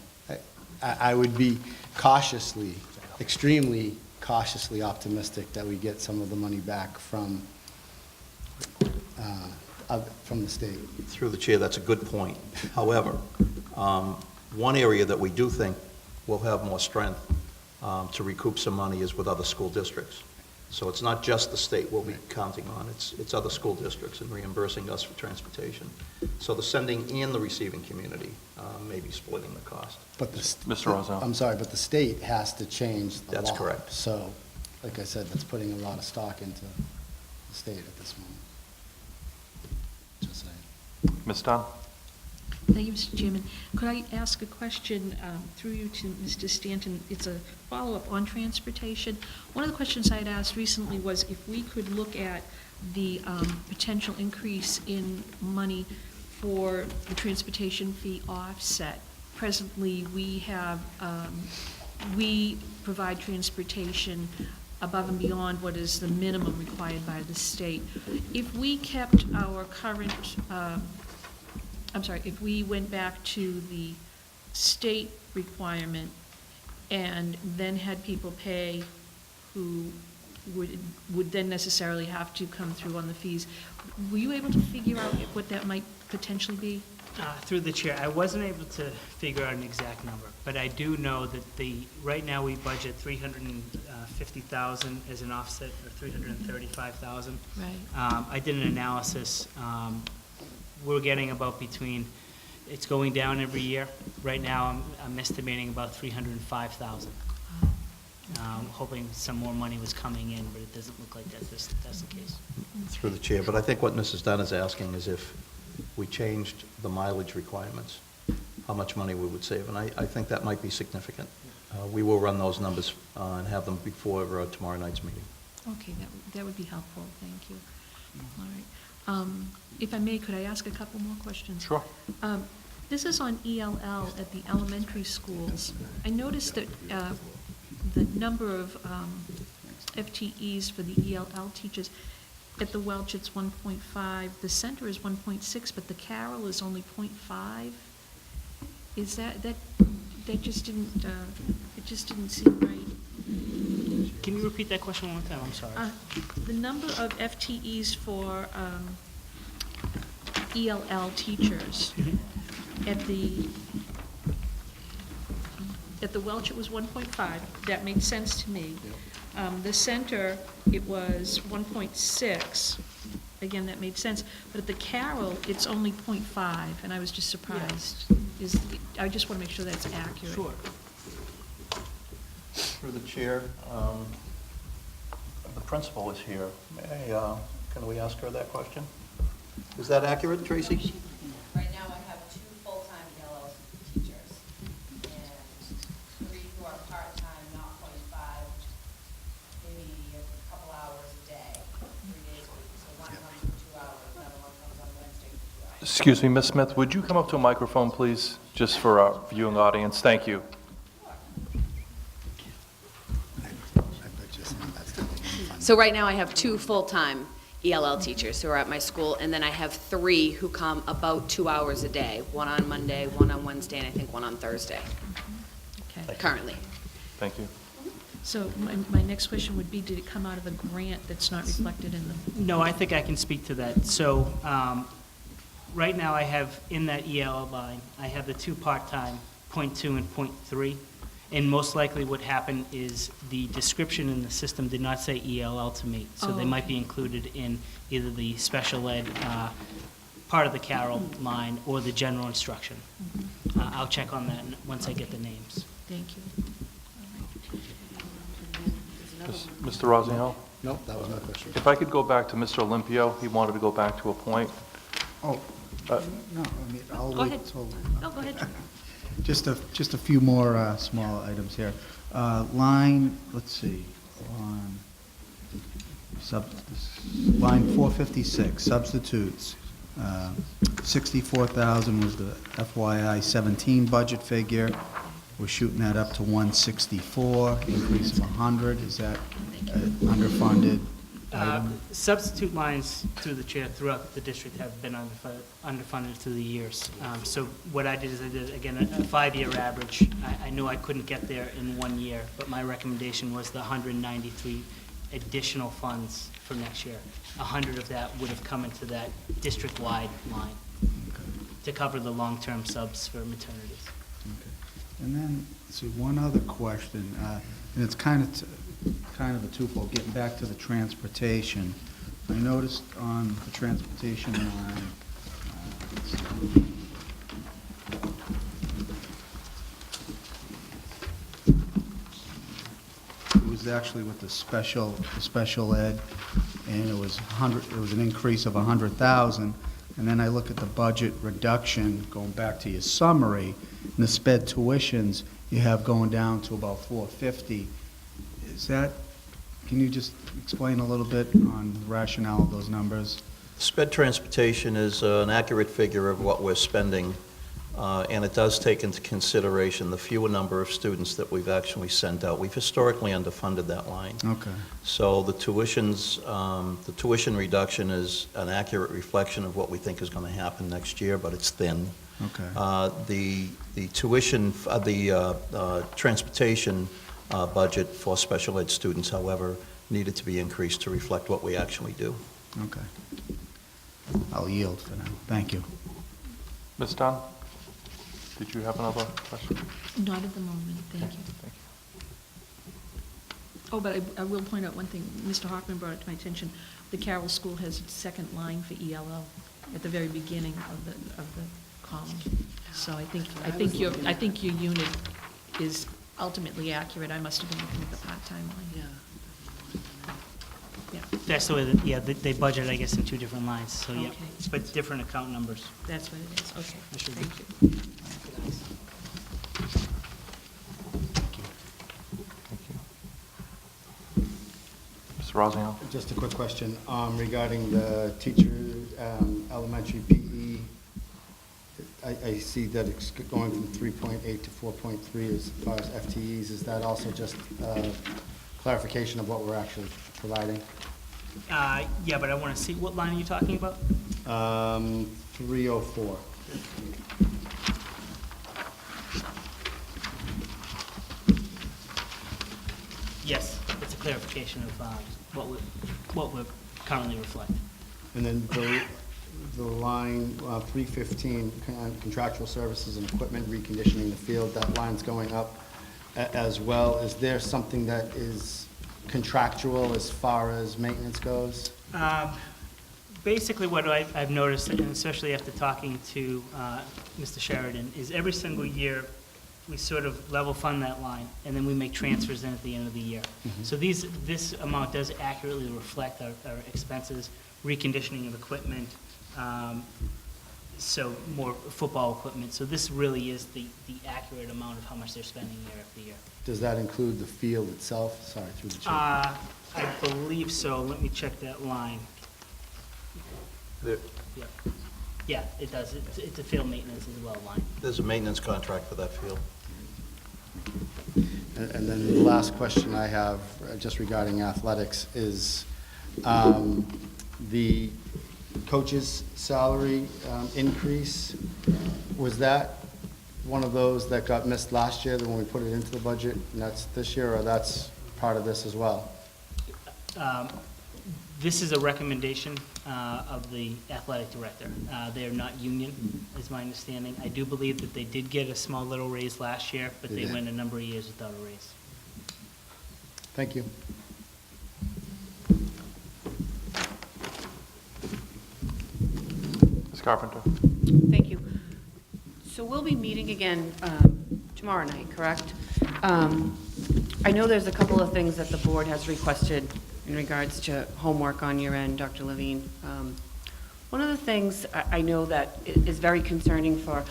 I would be cautiously, extremely cautiously optimistic that we get some of the money back from the state. Through the chair, that's a good point. However, one area that we do think will have more strength to recoup some money is with other school districts. So it's not just the state we'll be counting on, it's other school districts and reimbursing us for transportation. So the sending and the receiving community may be splitting the cost. But Mr. Rosale? I'm sorry, but the state has to change the law. That's correct. So, like I said, that's putting a lot of stock into the state at this moment. Just saying. Ms. Dunn? Thank you, Mr. Chairman. Could I ask a question through you to Mr. Stanton? It's a follow-up on transportation. One of the questions I had asked recently was if we could look at the potential increase in money for the transportation fee offset. Presently, we provide transportation above and beyond what is the minimum required by the state. If we kept our current if we went back to the state requirement and then had people pay who would then necessarily have to come through on the fees, were you able to figure out what that might potentially be? Through the chair, I wasn't able to figure out an exact number, but I do know that right now we budget 350,000 as an offset, or 335,000. Right. I did an analysis. We're getting about it's going down every year. Right now, I'm estimating about 305,000. hoping some more money was coming in, but it doesn't look like that's the case. Through the chair, but I think what Mrs. Dunn is asking is if we changed the mileage requirements, how much money we would save, and I think that might be significant. We will run those numbers and have them before tomorrow night's meeting. Okay, that would be helpful, thank you. All right. If I may, could I ask a couple more questions? Sure. This is on ELL at the elementary schools. I noticed that the number of FTEs for the ELL teachers, at the Welch it's 1.5, the center is 1.6, but the Carroll is only 0.5. Is that just didn't, it just didn't seem right. Can you repeat that question one more time? I'm sorry. The number of FTEs for ELL teachers, at the Welch, it was 1.5. That made sense to me. The center, it was 1.6. Again, that made sense. But at the Carroll, it's only 0.5, and I was just surprised. I just want to make sure that's accurate. Sure. Through the chair, the principal is here. Can we ask her that question? Is that accurate, Tracy? Right now, I have 2 full-time ELL teachers, and 3 who are part-time, not 0.5, maybe a couple hours a day, 3 days a week. So one comes for 2 hours, another one comes on Wednesday for 2 hours. Excuse me, Ms. Smith, would you come up to a microphone, please, just for our viewing audience? Thank you. So right now, I have 2 full-time ELL teachers who are at my school, and then I have 3 who come about 2 hours a day, one on Monday, one on Wednesday, and I think one on Thursday, Okay. currently. Thank you. So my next question would be, did it come out of a grant that's not reflected in the? No, I think I can speak to that. So, right now I have in that ELL line, I have the 2 part-time, 0.2 and 0.3. And most likely what happened is the description in the system did not say ELL to me. So they might be included in either the special ed part of the Carroll line or the general instruction. I'll check on that once I get the names. Thank you. Mr. Rosenhill? Nope, that was my question. If I could go back to Mr. Olympio, he wanted to go back to a point. Oh, no, I mean, I'll Go wait ahead. till, No, go ahead. just a few more small items here. Line, let's see, line 456, substitutes. 64,000 was the FYI 17 budget figure. We're shooting that up to 164, increase of 100. Is that underfunded item? Substitute lines through the chair throughout the district have been underfunded through the years. So what I did is I did, again, a 5-year average. I knew I couldn't get there in 1 year, but my recommendation was the 193 additional funds for next year. 100 of that would have come into that district-wide line to cover the long-term subs for maternities. Okay. And then, let's see, one other question, and it's kind of a twofold, getting back to the transportation. I noticed on the transportation line, it was actually with the special ed, and it was an increase of 100,000. And then I look at the budget reduction, going back to your summary, and the sped tuitions you have going down to about 450. Can you just explain a little bit on the rationale of those numbers? Sped transportation is an accurate figure of what we're spending, and it does take into consideration the fewer number of students that we've actually sent out. We've historically underfunded that line. Okay. So the tuition reduction is an accurate reflection of what we think is going to happen next year, but it's thin. Okay. The tuition, transportation budget for special ed students, however, needed to be increased to reflect what we actually do. Okay. I'll yield for now. Thank you. Ms. Dunn, did you have another question? Not at the moment, thank you. Thank you. Oh, but I will point out one thing. Mr. Hoffman brought it to my attention. The Carroll School has its second line for ELL at the very beginning of the column. So I think your unit is ultimately accurate. I must have been looking at the part-time line. Yeah. Yeah, That's the way they budget, I guess, in two different lines, so yeah, Okay. but different account numbers. that's what it is. Okay, That should be- thank you. Mr. Rosano? Just a quick question regarding the teacher, elementary PE. I see that it's going from 3.8 to 4.3 as far as FTEs. Is that also just clarification of what we're actually providing? Yeah, but I want to see, what line are you talking about? 304. Yes, it's a clarification of what we're currently reflecting. And then the line 315, contractual services and equipment, reconditioning the field, that line's going up as well. Is there something that is contractual as far as maintenance goes? Basically, what I've noticed, and especially after talking to Mr. Sheridan, is every single year, we sort of level fund that line, and then we make transfers in at the end of the year. So this amount does accurately reflect our expenses, reconditioning of equipment, so more football equipment. So this really is the accurate amount of how much they're spending year after year. Does that include the field itself? Sorry, through the chair. I believe so. Let me check that line. There- Yeah, it does. It's a field maintenance as well line. There's a maintenance contract for that field. And then the last question I have, just regarding athletics, is the coach's salary increase. Was that one of those that got missed last year, when we put it into the budget, and that's this year, or that's part of this as well? This is a recommendation of the athletic director. They are not union, is my understanding. I do believe that they did get a small little raise last year, but they Yeah. went a number of years without a raise. Thank you. Ms. Carpenter? Thank you. So we'll be meeting again tomorrow night, correct? I know there's a couple of things that the board has requested in regards to homework on your end, Dr. Levine. One of the things I know that is very concerning for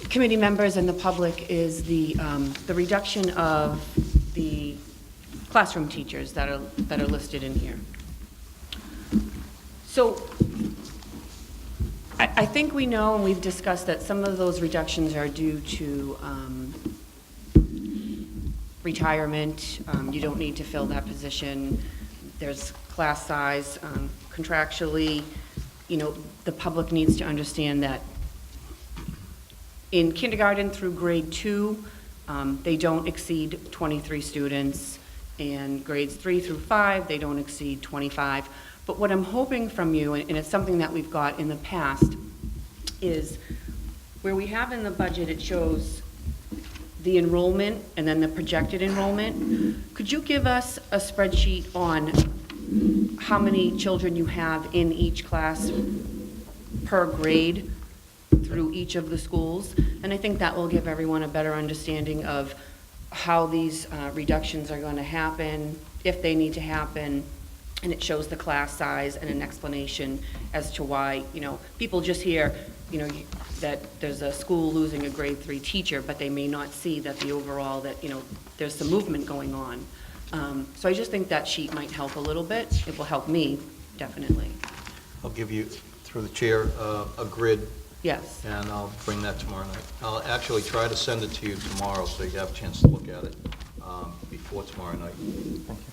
committee members and the public is the reduction of the classroom teachers that are listed in here. So I think we know, and we've discussed, that some of those reductions are due to retirement. You don't need to fill that position. There's class size. Contractually, the public needs to understand that in kindergarten through grade 2, they don't exceed 23 students. And grades 3 through 5, they don't exceed 25. But what I'm hoping from you, and it's something that we've got in the past, is where we have in the budget, it shows the enrollment and then the projected enrollment. Could you give us a spreadsheet on how many children you have in each class per grade through each of the schools? And I think that will give everyone a better understanding of how these reductions are going to happen, if they need to happen, and it shows the class size and an explanation as to why, people just hear, that there's a school losing a grade 3 teacher, but they may not see that the overall, that, there's some movement going on. So I just think that sheet might help a little bit. It will help me, definitely. I'll give you, through the chair, a grid, Yes. and I'll bring that tomorrow night. I'll actually try to send it to you tomorrow, so you have a chance to look at it before tomorrow night. Thank you.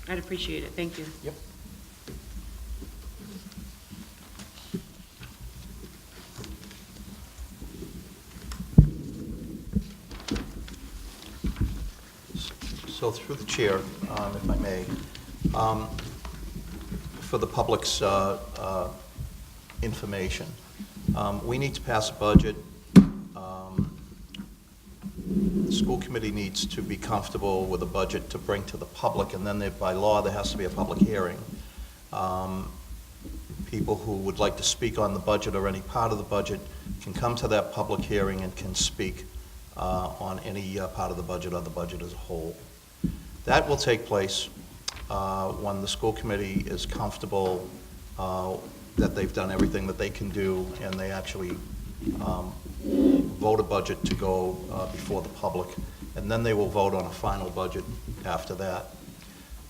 I'd appreciate it. Thank you. Yep. So through the chair, if I may, for the public's information, we need to pass a budget. The school committee needs to be comfortable with a budget to bring to the public, and then by law, there has to be a public hearing. People who would like to speak on the budget or any part of the budget can come to that public hearing and can speak on any part of the budget or the budget as a whole. That will take place when the school committee is comfortable that they've done everything that they can do, and they actually vote a budget to go before the public, and then they will vote on a final budget after that.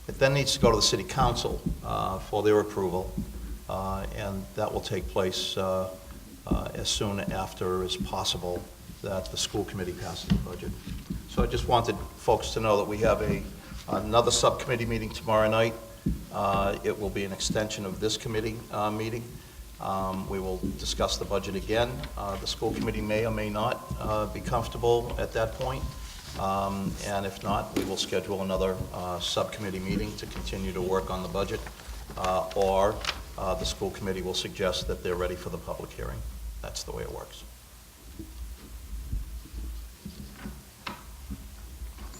It then needs to go to the city council for their approval, and that will take place as soon after as possible that the school committee passes the budget. So I just wanted folks to know that we have another subcommittee meeting tomorrow night. It will be an extension of this committee meeting. We will discuss the budget again. The school committee may or may not be comfortable at that point. And if not, we will schedule another subcommittee meeting to continue to work on the budget. Or the school committee will suggest that they're ready for the public hearing. That's the way it works.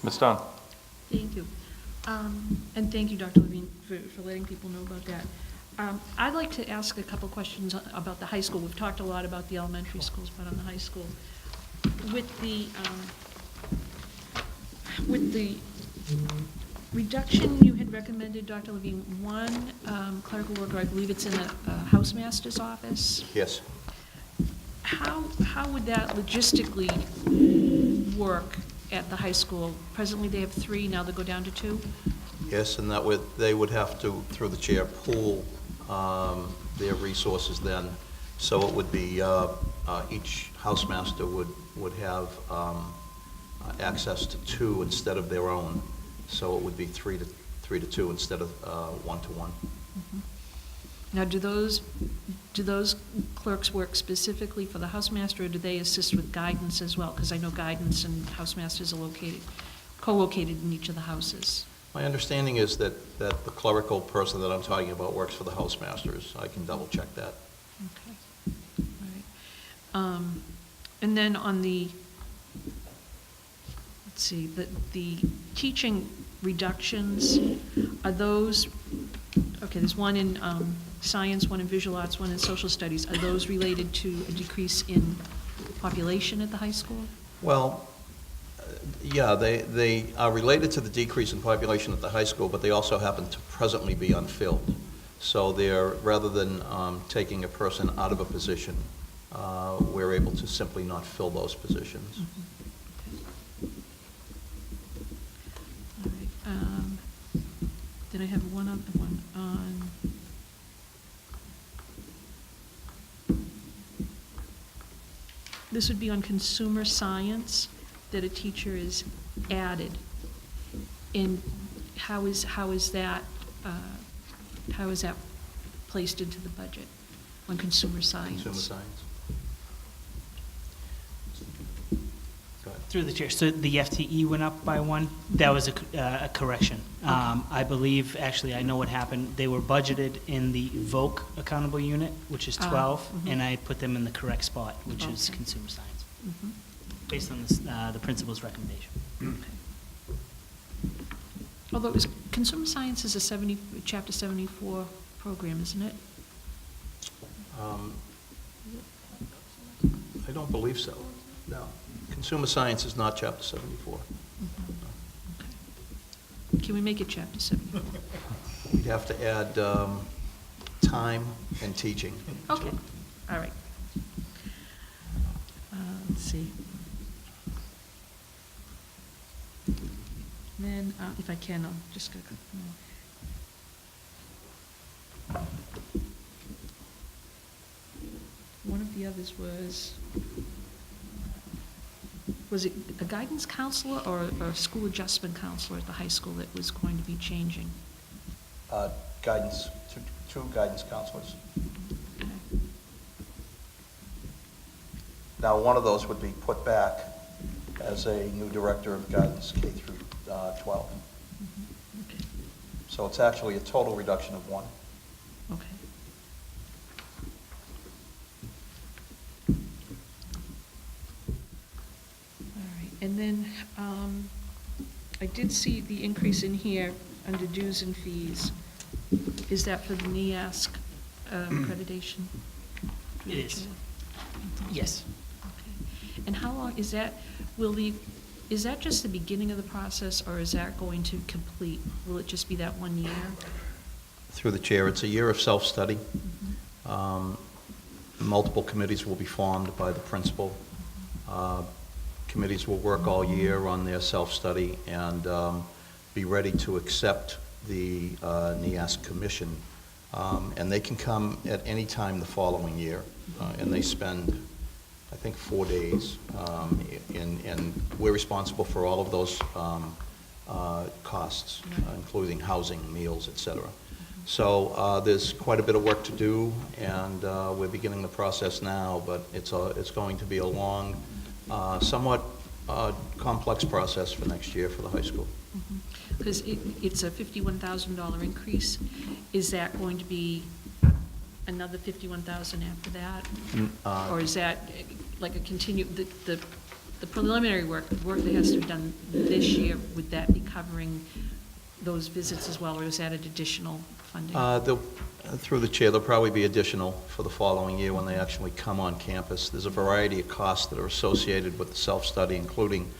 Ms. Dunn? Thank you. And thank you, Dr. Levine, for letting people know about that. I'd like to ask a couple questions about the high school. We've talked a lot about the elementary schools, but on the high school. With the reduction you had recommended, Dr. Levine, one clerical worker, I believe it's in a housemaster's office. Yes. How would that logistically work at the high school? Presently, they have 3, now they go down to 2? Yes, and they would have to, through the chair, pool their resources then. So it would be, each housemaster would have access to 2 instead of their own. So it would be 3 to 2 instead of 1 to 1. Mm-hmm. Now, do those clerks work specifically for the housemaster, or do they assist with guidance as well? Because I know guidance and housemasters are co-located in each of the houses. My understanding is that the clerical person that I'm talking about works for the housemasters. I can double check that. Okay, all right. And then on the, let's see, the teaching reductions, are those, okay, there's one in science, one in visual arts, one in social studies. Are those related to a decrease in population at the high school? Well, yeah, they are related to the decrease in population at the high school, but they also happen to presently be unfilled. So they're, rather than taking a person out of a position, we're able to simply not fill those positions. Mm-hmm. Okay. All right. Then I have one other one on, this would be on consumer science, that a teacher is added. And how is that placed into the budget on consumer science? Consumer science. Go ahead. Through the chair, so the FTE went up by 1. That was a correction. I believe, actually, I know what happened. They were budgeted in the VOC accountable unit, which is 12, and I put them in the correct spot, which is consumer science, based on the principal's recommendation. Okay. Although it was, consumer science is a Chapter 74 program, isn't it? I don't believe so. No. Consumer science is not Chapter 74. Okay. Can we make it Chapter 74? We'd have to add time and teaching. Okay, all right. Let's see. Then, if I can, I'll just go. One of the others was it a guidance counselor or a school adjustment counselor at the high school that was going to be changing? Guidance, two guidance counselors. Okay. Now, one of those would be put back as a new director of guidance K through 12. Okay. So it's actually a total reduction of 1. Okay. All right, and then I did see the increase in here under dues and fees. Is that for the NEASC accreditation? It is. Yes. Okay. And how long, is that just the beginning of the process, or is that going to complete? Will it just be that 1 year? Through the chair, it's a year of self-study. Multiple committees will be formed by the principal. Committees will work all year on their self-study and be ready to accept the NEASC commission. And they can come at any time the following year, and they spend, I think, 4 days. And we're responsible for all of those costs, including housing, meals, et cetera. So there's quite a bit of work to do, and we're beginning the process now, but it's going to be a long, somewhat complex process for next year for the high school. Because it's a $51,000 increase. Is that going to be another $51,000 after that? Or is that like a the preliminary work that has to be done this year, would that be covering those visits as well, or is that an additional funding? Through the chair, there'll probably be additional for the following year when they actually come on campus. There's a variety of costs that are associated with the self-study, including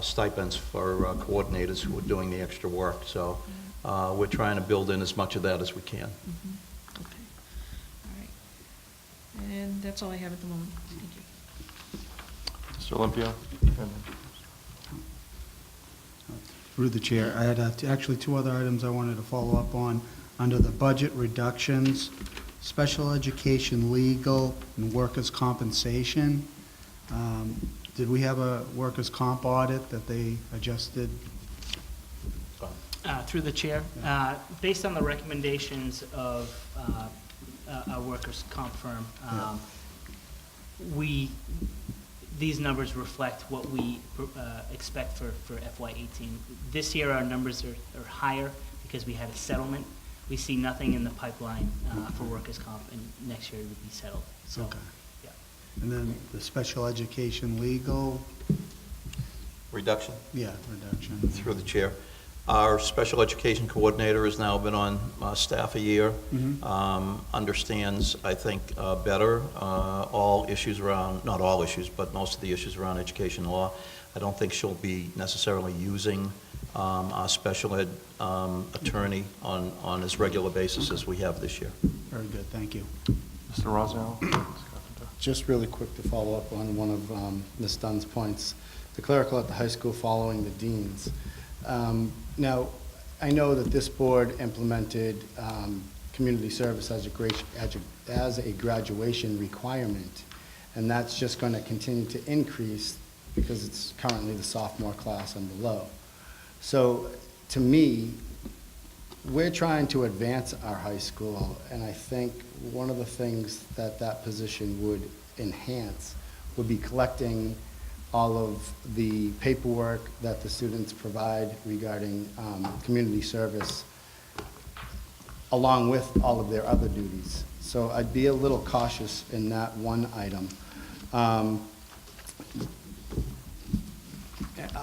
stipends for coordinators who are doing the extra work. So we're trying to build in as much of that as we can. Okay. All right. And that's all I have at the moment. Thank you. Mr. Olympia? Through the chair, I had actually 2 other items I wanted to follow up on. Under the budget reductions, special education, legal, and workers' compensation. Did we have a workers' comp audit that they adjusted? Through the chair, based on the recommendations of our workers' comp firm, these numbers reflect what we expect for FY18. This year, our numbers are higher because we had a settlement. We see nothing in the pipeline for workers' comp, and next year it would be settled. So, Okay. yeah. And then the special education, legal? Reduction? Yeah, reduction. Through the chair. Our special education coordinator has now been on staff a year, understands, I think, better all issues around, not all issues, but most of the issues around education law. I don't think she'll be necessarily using our special ed attorney on as regular basis as we have this year. Very good, thank you. Mr. Rosano? Ms. Carpenter? Just really quick to follow up on one of Ms. Dunn's points. The clerical at the high school following the deans. Now, I know that this board implemented community service as a graduation requirement, and that's just going to continue to increase because it's currently the sophomore class and below. So, to me, we're trying to advance our high school, and I think one of the things that that position would enhance would be collecting all of the paperwork that the students provide regarding community service, along with all of their other duties. So I'd be a little cautious in that one item.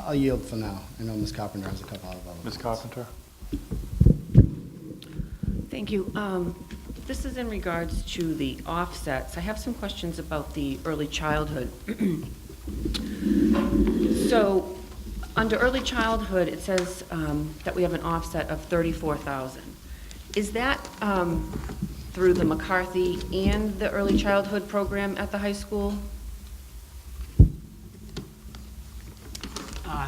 I'll yield for now. I know Ms. Carpenter has a couple of other. Ms. Carpenter? Thank you. This is in regards to the offsets. I have some questions about the early childhood. So, under early childhood, it says that we have an offset of $34,000. Is that through the McCarthy and the early childhood program at the high school?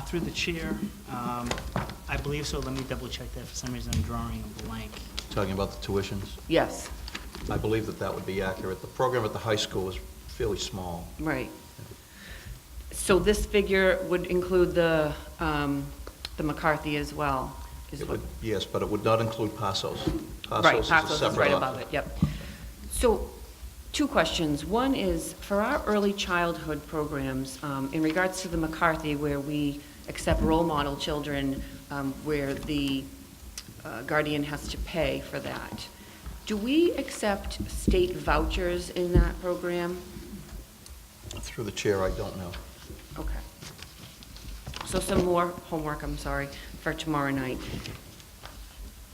Through the chair, I believe so. Let me double check that. For some reason, I'm drawing a blank. Talking about the tuitions? Yes, I believe that would be accurate. The program at the high school is fairly small. right. So this figure would include the McCarthy as well? It would, yes, but it would not include Passos. Right, is a Passos is separate right offer. above it, yep. So, 2 questions. One is, for our early childhood programs, in regards to the McCarthy, where we accept role model children, where the guardian has to pay for that, do we accept state vouchers in that program? Through the chair, I don't know. Okay. So some more homework, I'm sorry, for tomorrow night.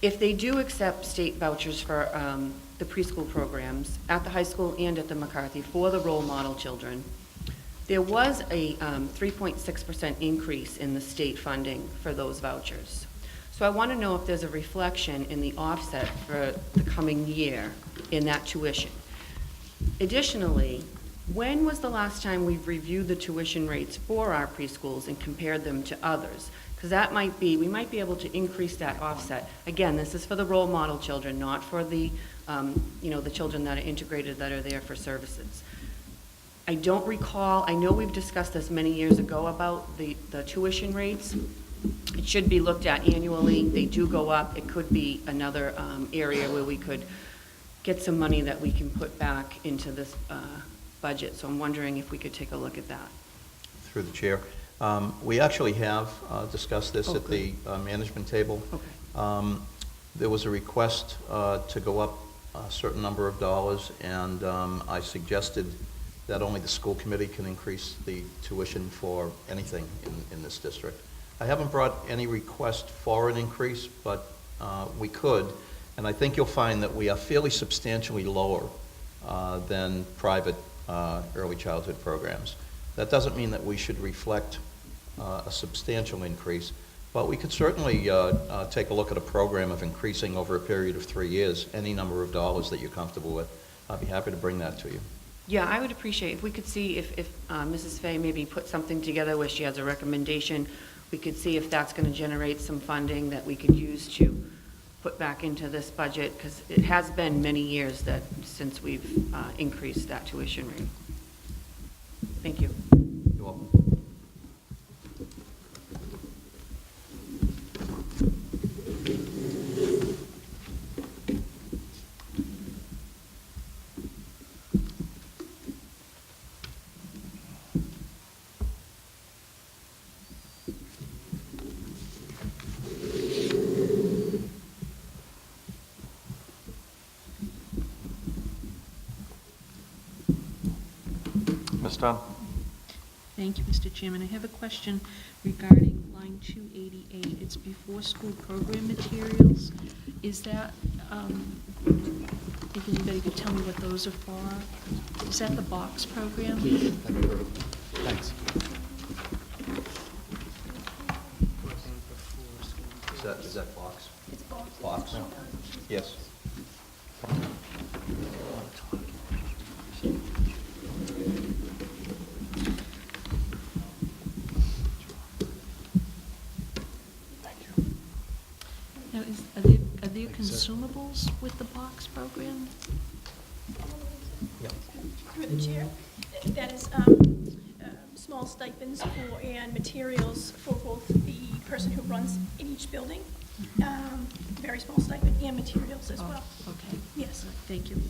If they do accept state vouchers for the preschool programs at the high school and at the McCarthy for the role model children, There was a 3.6% increase in the state funding for those vouchers. So I want to know if there's a reflection in the offset for the coming year in that tuition. Additionally, when was the last time we've reviewed the tuition rates for our preschools and compared them to others? Because that might be, we might be able to increase that offset. Again, this is for the role model children, not for the, the children that are integrated, that are there for services. I don't recall, I know we've discussed this many years ago about the tuition rates. It should be looked at annually. They do go up. It could be another area where we could get some money that we can put back into this budget. So I'm wondering if we could take a look at that. Through the chair. We actually have discussed this at the management table. Okay. There was a request to go up a certain number of dollars, and I suggested that only the school committee can increase the tuition for anything in this district. I haven't brought any request for an increase, but we could, and I think you'll find that we are fairly substantially lower than private early childhood programs. That doesn't mean that we should reflect a substantial increase, but we could certainly take a look at a program of increasing over a period of 3 years, any number of dollars that you're comfortable with. I'd be happy to bring that to you. Yeah, I would appreciate if we could see if Mrs. Fay maybe put something together where she has a recommendation. We could see if that's going to generate some funding that we could use to put back into this budget, because it has been many years that since we've increased that tuition rate. Thank you. You're welcome. Ms. Dunn? Thank you, Mr. Chairman. I have a question regarding line 288. It's before school program materials. Is that, if anybody could tell me what those are for? Is that the box program? Please, that'd be great. Thanks. Is that box? It's box. Box? Yes. Now, are there consumables with the box program? Through the chair, that is small stipends for and materials for both the person who runs in each building, very small stipend, and materials as well. Okay. Yes. Thank you.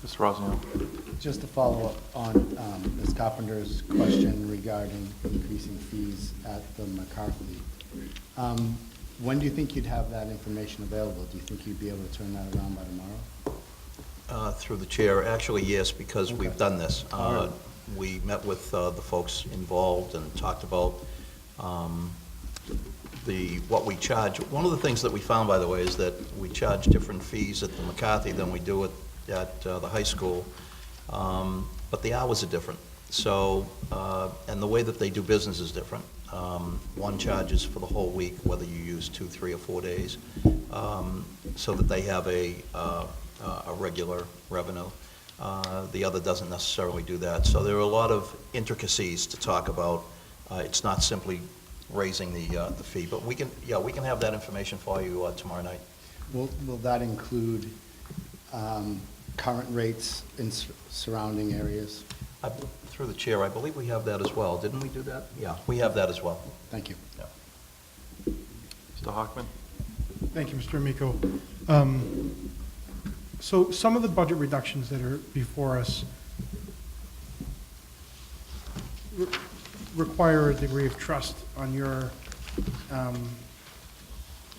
Ms. Rosano? Just to follow up on Ms. Carpenter's question regarding increasing fees at the McCarthy. When do you think you'd have that information available? Do you think you'd be able to turn that around by tomorrow? Through the chair, actually, yes, because we've Okay. done this. All right. We met with the folks involved and talked about what we charge. One of the things that we found, by the way, is that we charge different fees at the McCarthy than we do at the high school, but the hours are different. So, and the way that they do business is different. One charges for the whole week, whether you use 2, 3, or 4 days, so that they have a regular revenue. The other doesn't necessarily do that. So there are a lot of intricacies to talk about. It's not simply raising the fee, but we can have that information for you tomorrow night. Will that include current rates in surrounding areas? Through the chair, I believe we have that as well. Didn't we do that? Yeah, we have that as well. Thank you. Yeah. Mr. Hockman? Thank you, Mr. Amico. So some of the budget reductions that are before us require a degree of trust on your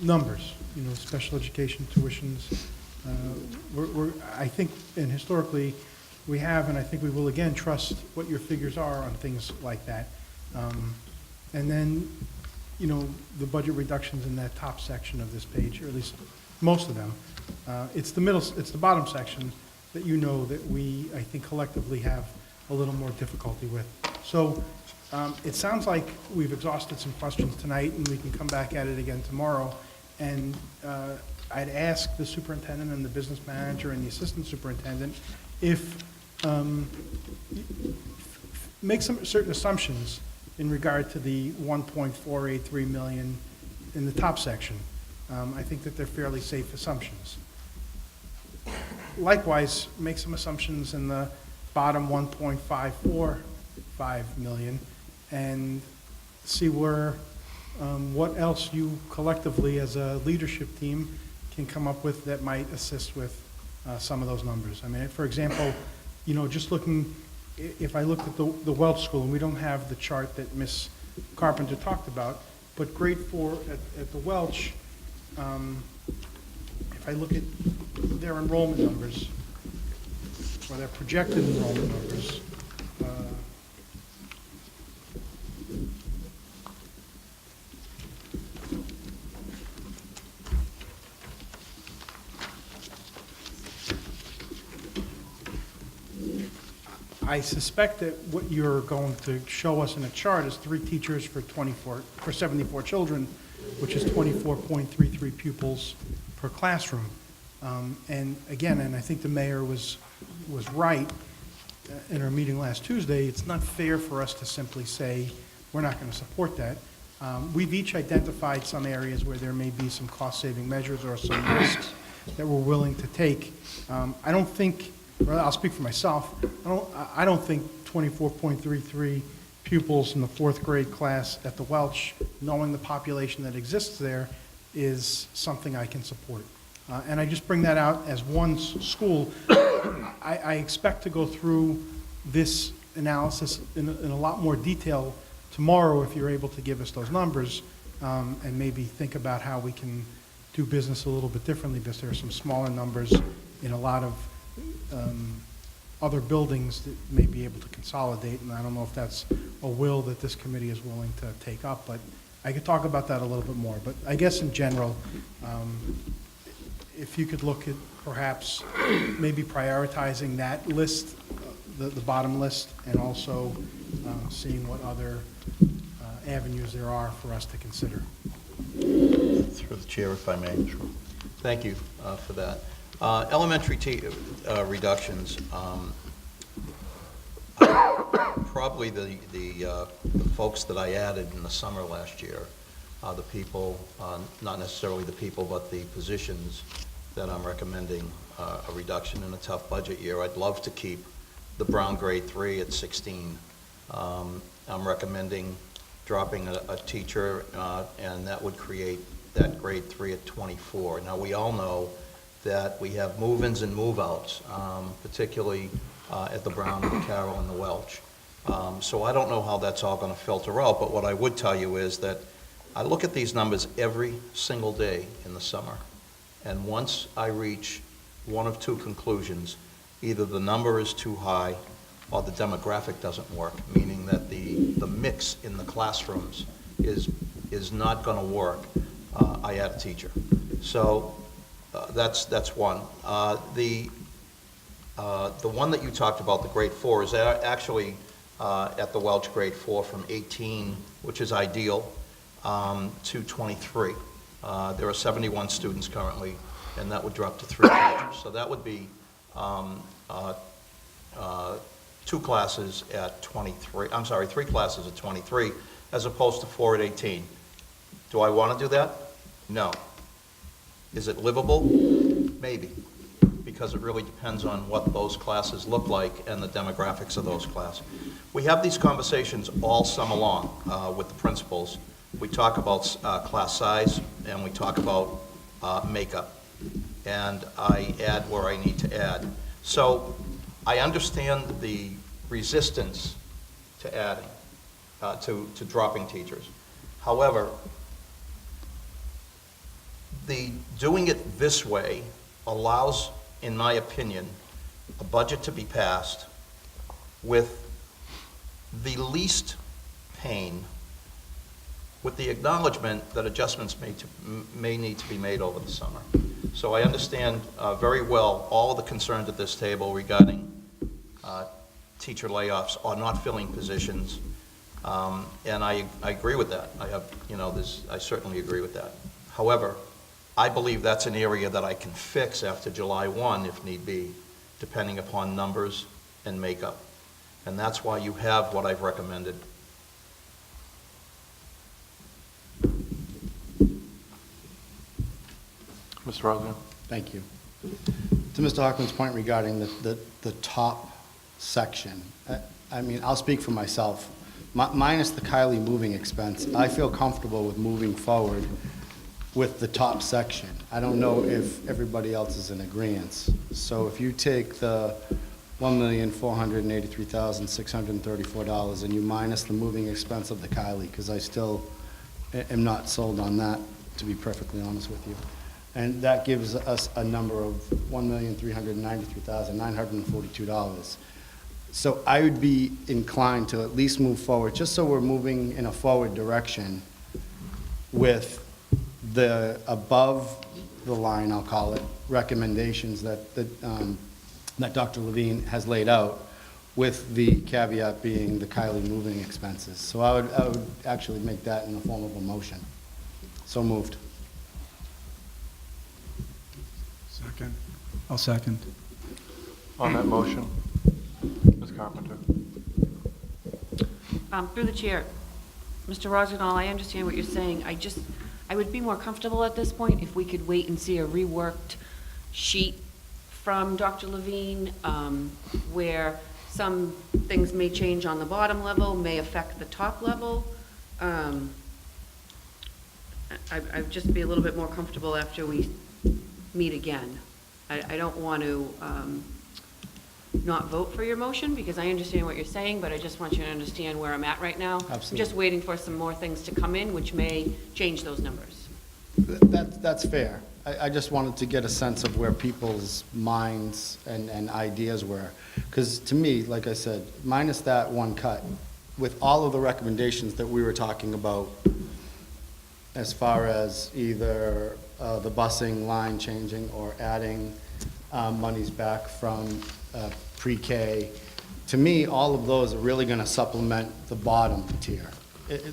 numbers, special education tuitions. I think, and historically, we have, and I think we will again, trust what your figures are on things like that. And then, the budget reductions in that top section of this page, or at least most of them. It's the bottom section that that we, I think, collectively have a little more difficulty with. So it sounds like we've exhausted some questions tonight, and we can come back at it again tomorrow. And I'd ask the superintendent and the business manager and the assistant superintendent if make some certain assumptions in regard to the 1.483 million in the top section. I think that they're fairly safe assumptions. Likewise, make some assumptions in the bottom 1.545 million and see where, what else you collectively as a leadership team can come up with that might assist with some of those numbers. I mean, for example, just looking, if I looked at the Welch School, and we don't have the chart that Ms. Carpenter talked about, but grade 4 at the Welch, if I look at their enrollment numbers, or their projected enrollment numbers, I suspect that what you're going to show us in a chart is 3 teachers for 74 children, which is 24.33 pupils per classroom. And again, and I think the mayor was right in our meeting last Tuesday, it's not fair for us to simply say, we're not going to support that. We've each identified some areas where there may be some cost-saving measures or some risks that we're willing to take. I don't think, well, I'll speak for myself, I don't think 24.33 pupils in the 4th grade class at the Welch, knowing the population that exists there, is something I can support. And I just bring that out as one school. I expect to go through this analysis in a lot more detail tomorrow if you're able to give us those numbers, and maybe think about how we can do business a little bit differently, because there are some smaller numbers in a lot of other buildings that may be able to consolidate, and I don't know if that's a will that this committee is willing to take up, but I could talk about that a little bit more. But I guess in general, if you could look at perhaps maybe prioritizing that list, the bottom list, and also seeing what other avenues there are for us to consider. Through the chair, if I may. Sure. Thank you for that. Elementary reductions, probably the folks that I added in the summer last year, the people, not necessarily the people, but the positions that I'm recommending a reduction in a tough budget year. I'd love to keep the Brown grade 3 at 16. I'm recommending dropping a teacher, and that would create that grade 3 at 24. Now, we all know that we have move-ins and move-outs, particularly at the Brown, the Carroll, and the Welch. So I don't know how that's all going to filter out, but what I would tell you is that I look at these numbers every single day in the summer, and once I reach one of 2 conclusions, either the number is too high or the demographic doesn't work, meaning that the mix in the classrooms is not going to work, I add a teacher. So that's one. The one that you talked about, the grade 4, is actually at the Welch grade 4 from 18, which is ideal, to 23. There are 71 students currently, and that would drop to 3 teachers. So that would be 2 classes at 23. I'm sorry, 3 classes at 23, as opposed to 4 at 18. Do I want to do that? No. Is it livable? Maybe, because it really depends on what those classes look like and the demographics of those classes. We have these conversations all summer long with the principals. We talk about class size, and we talk about makeup, and I add where I need to add. So I understand the resistance to adding, to dropping teachers. However, doing it this way allows, in my opinion, a budget to be passed with the least pain, with the acknowledgement that adjustments may need to be made over the summer. So I understand very well all of the concerns at this table regarding teacher layoffs or not filling positions, and I agree with that. I certainly agree with that. However, I believe that's an area that I can fix after July 1 if need be, depending upon numbers and makeup. And that's why you have what I've recommended. Mr. Rosner? Thank you. To Mr. Hockman's point regarding the top section, I mean, I'll speak for myself. Minus the Kylie moving expense, I feel comfortable with moving forward with the top section. I don't know if everybody else is in agreement. So if you take the $1,483,634 and you minus the moving expense of the Kylie, because I still am not sold on that, to be perfectly honest with you. And that gives us a number of $1,393,942. So I would be inclined to at least move forward, just so we're moving in a forward direction with the above the line, I'll call it, recommendations that Dr. Levine has laid out, with the caveat being the Kylie moving expenses. So I would actually make that in the form of a motion. So moved. Second. I'll second. On that motion, Ms. Carpenter? Through the chair, Mr. Rosenthal, I understand what you're saying. I would be more comfortable at this point if we could wait and see a reworked sheet from Dr. Levine, where some things may change on the bottom level, may affect the top level. I'd just be a little bit more comfortable after we meet again. I don't want to not vote for your motion, because I understand what you're saying, but I just want you to understand where I'm at right now. Absolutely. I'm just waiting for some more things to come in, which may change those numbers. That's fair. I just wanted to get a sense of where people's minds and ideas were. Because to me, like I said, minus that one cut, with all of the recommendations that we were talking about, as far as either the busing line changing or adding monies back from pre-K, to me, all of those are really going to supplement the bottom tier.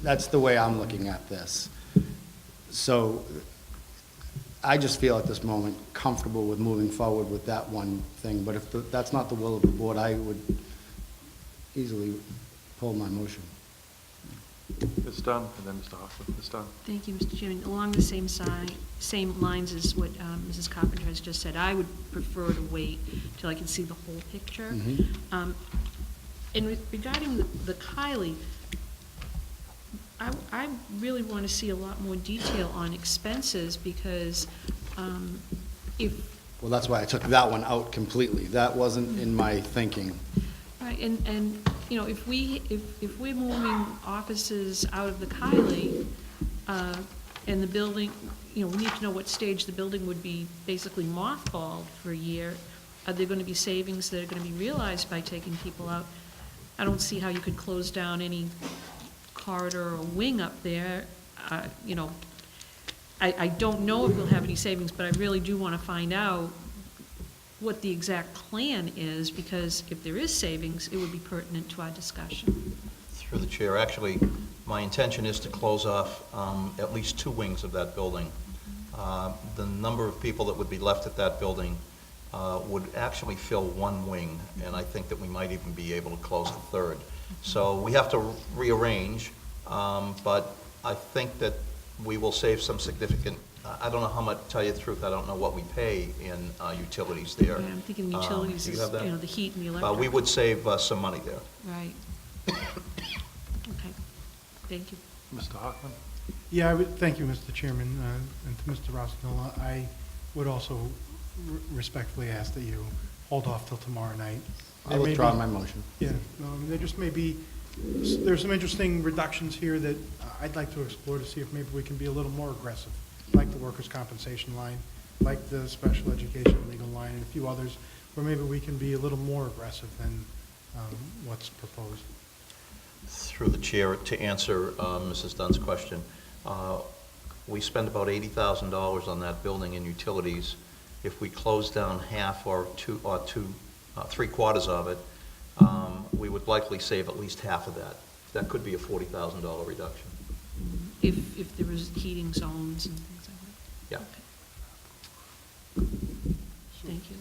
That's the way I'm looking at this. So I just feel at this moment comfortable with moving forward with that one thing. But if that's not the will of the board, I would easily pull my motion. It's done, and then Mr. Hoffman, it's done. Thank you, Mr. Chairman. Along the same lines as what Mrs. Carpenter has just said, I would prefer to wait till I can see the whole picture. Mm-hmm. And regarding the Kylie, I really want to see a lot more detail on expenses, because Well, that's why I took that one out completely. That wasn't in my thinking. Right, and you know, if we're moving offices out of the Kylie, and the building, you know, we need to know what stage the building would be basically mothballed for a year. Are there going to be savings that are going to be realized by taking people out? I don't see how you could close down any corridor or wing up there. You know, I don't know if we'll have any savings, but I really do want to find out what the exact plan is, because if there is savings, it would be pertinent to our discussion. Through the chair, actually, my intention is to close off at least 2 wings of that building. The number of people that would be left at that building would actually fill 1 wing, and I think that we might even be able to close the 3rd. So we have to rearrange, but I think that we will save some significant, I don't know how much, tell you the truth, I don't know what we pay in utilities there. Yeah, I'm thinking utilities Do you is, have that? you know, the heat and the electric. We would save some money there. Right. Okay, thank you. Mr. Hoffman? Yeah, thank you, Mr. Chairman, and to Mr. Rosenthal. I would also respectfully ask that you hold off till tomorrow night. I withdraw my motion. Yeah, no, I mean, there just may be, there's some interesting reductions here that I'd like to explore to see if maybe we can be a little more aggressive like the workers' compensation line, like the special education legal line, and a few others, where maybe we can be a little more aggressive than what's proposed. Through the chair, to answer Mrs. Dunn's question, we spend about $80,000 on that building and utilities. If we close down half or three-quarters of it, we would likely save at least half of that. That could be a $40,000 reduction. If there was heating zones and things like that? Yeah. Okay. Thank you.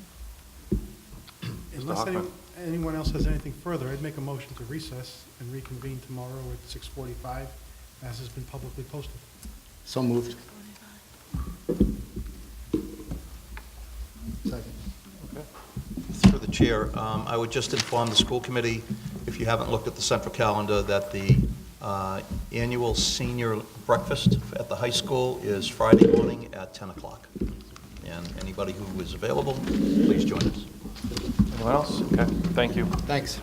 Unless Hoffman. anyone else has anything further, I'd make a motion to recess and reconvene tomorrow at 6:45, as has been publicly posted. So moved. Second. Through the chair, I would just inform the school committee, if you haven't looked at the central calendar, that the annual senior breakfast at the high school is Friday morning at 10 o'clock. And anybody who is available, please join us. Anyone else? Okay, thank you. Thanks.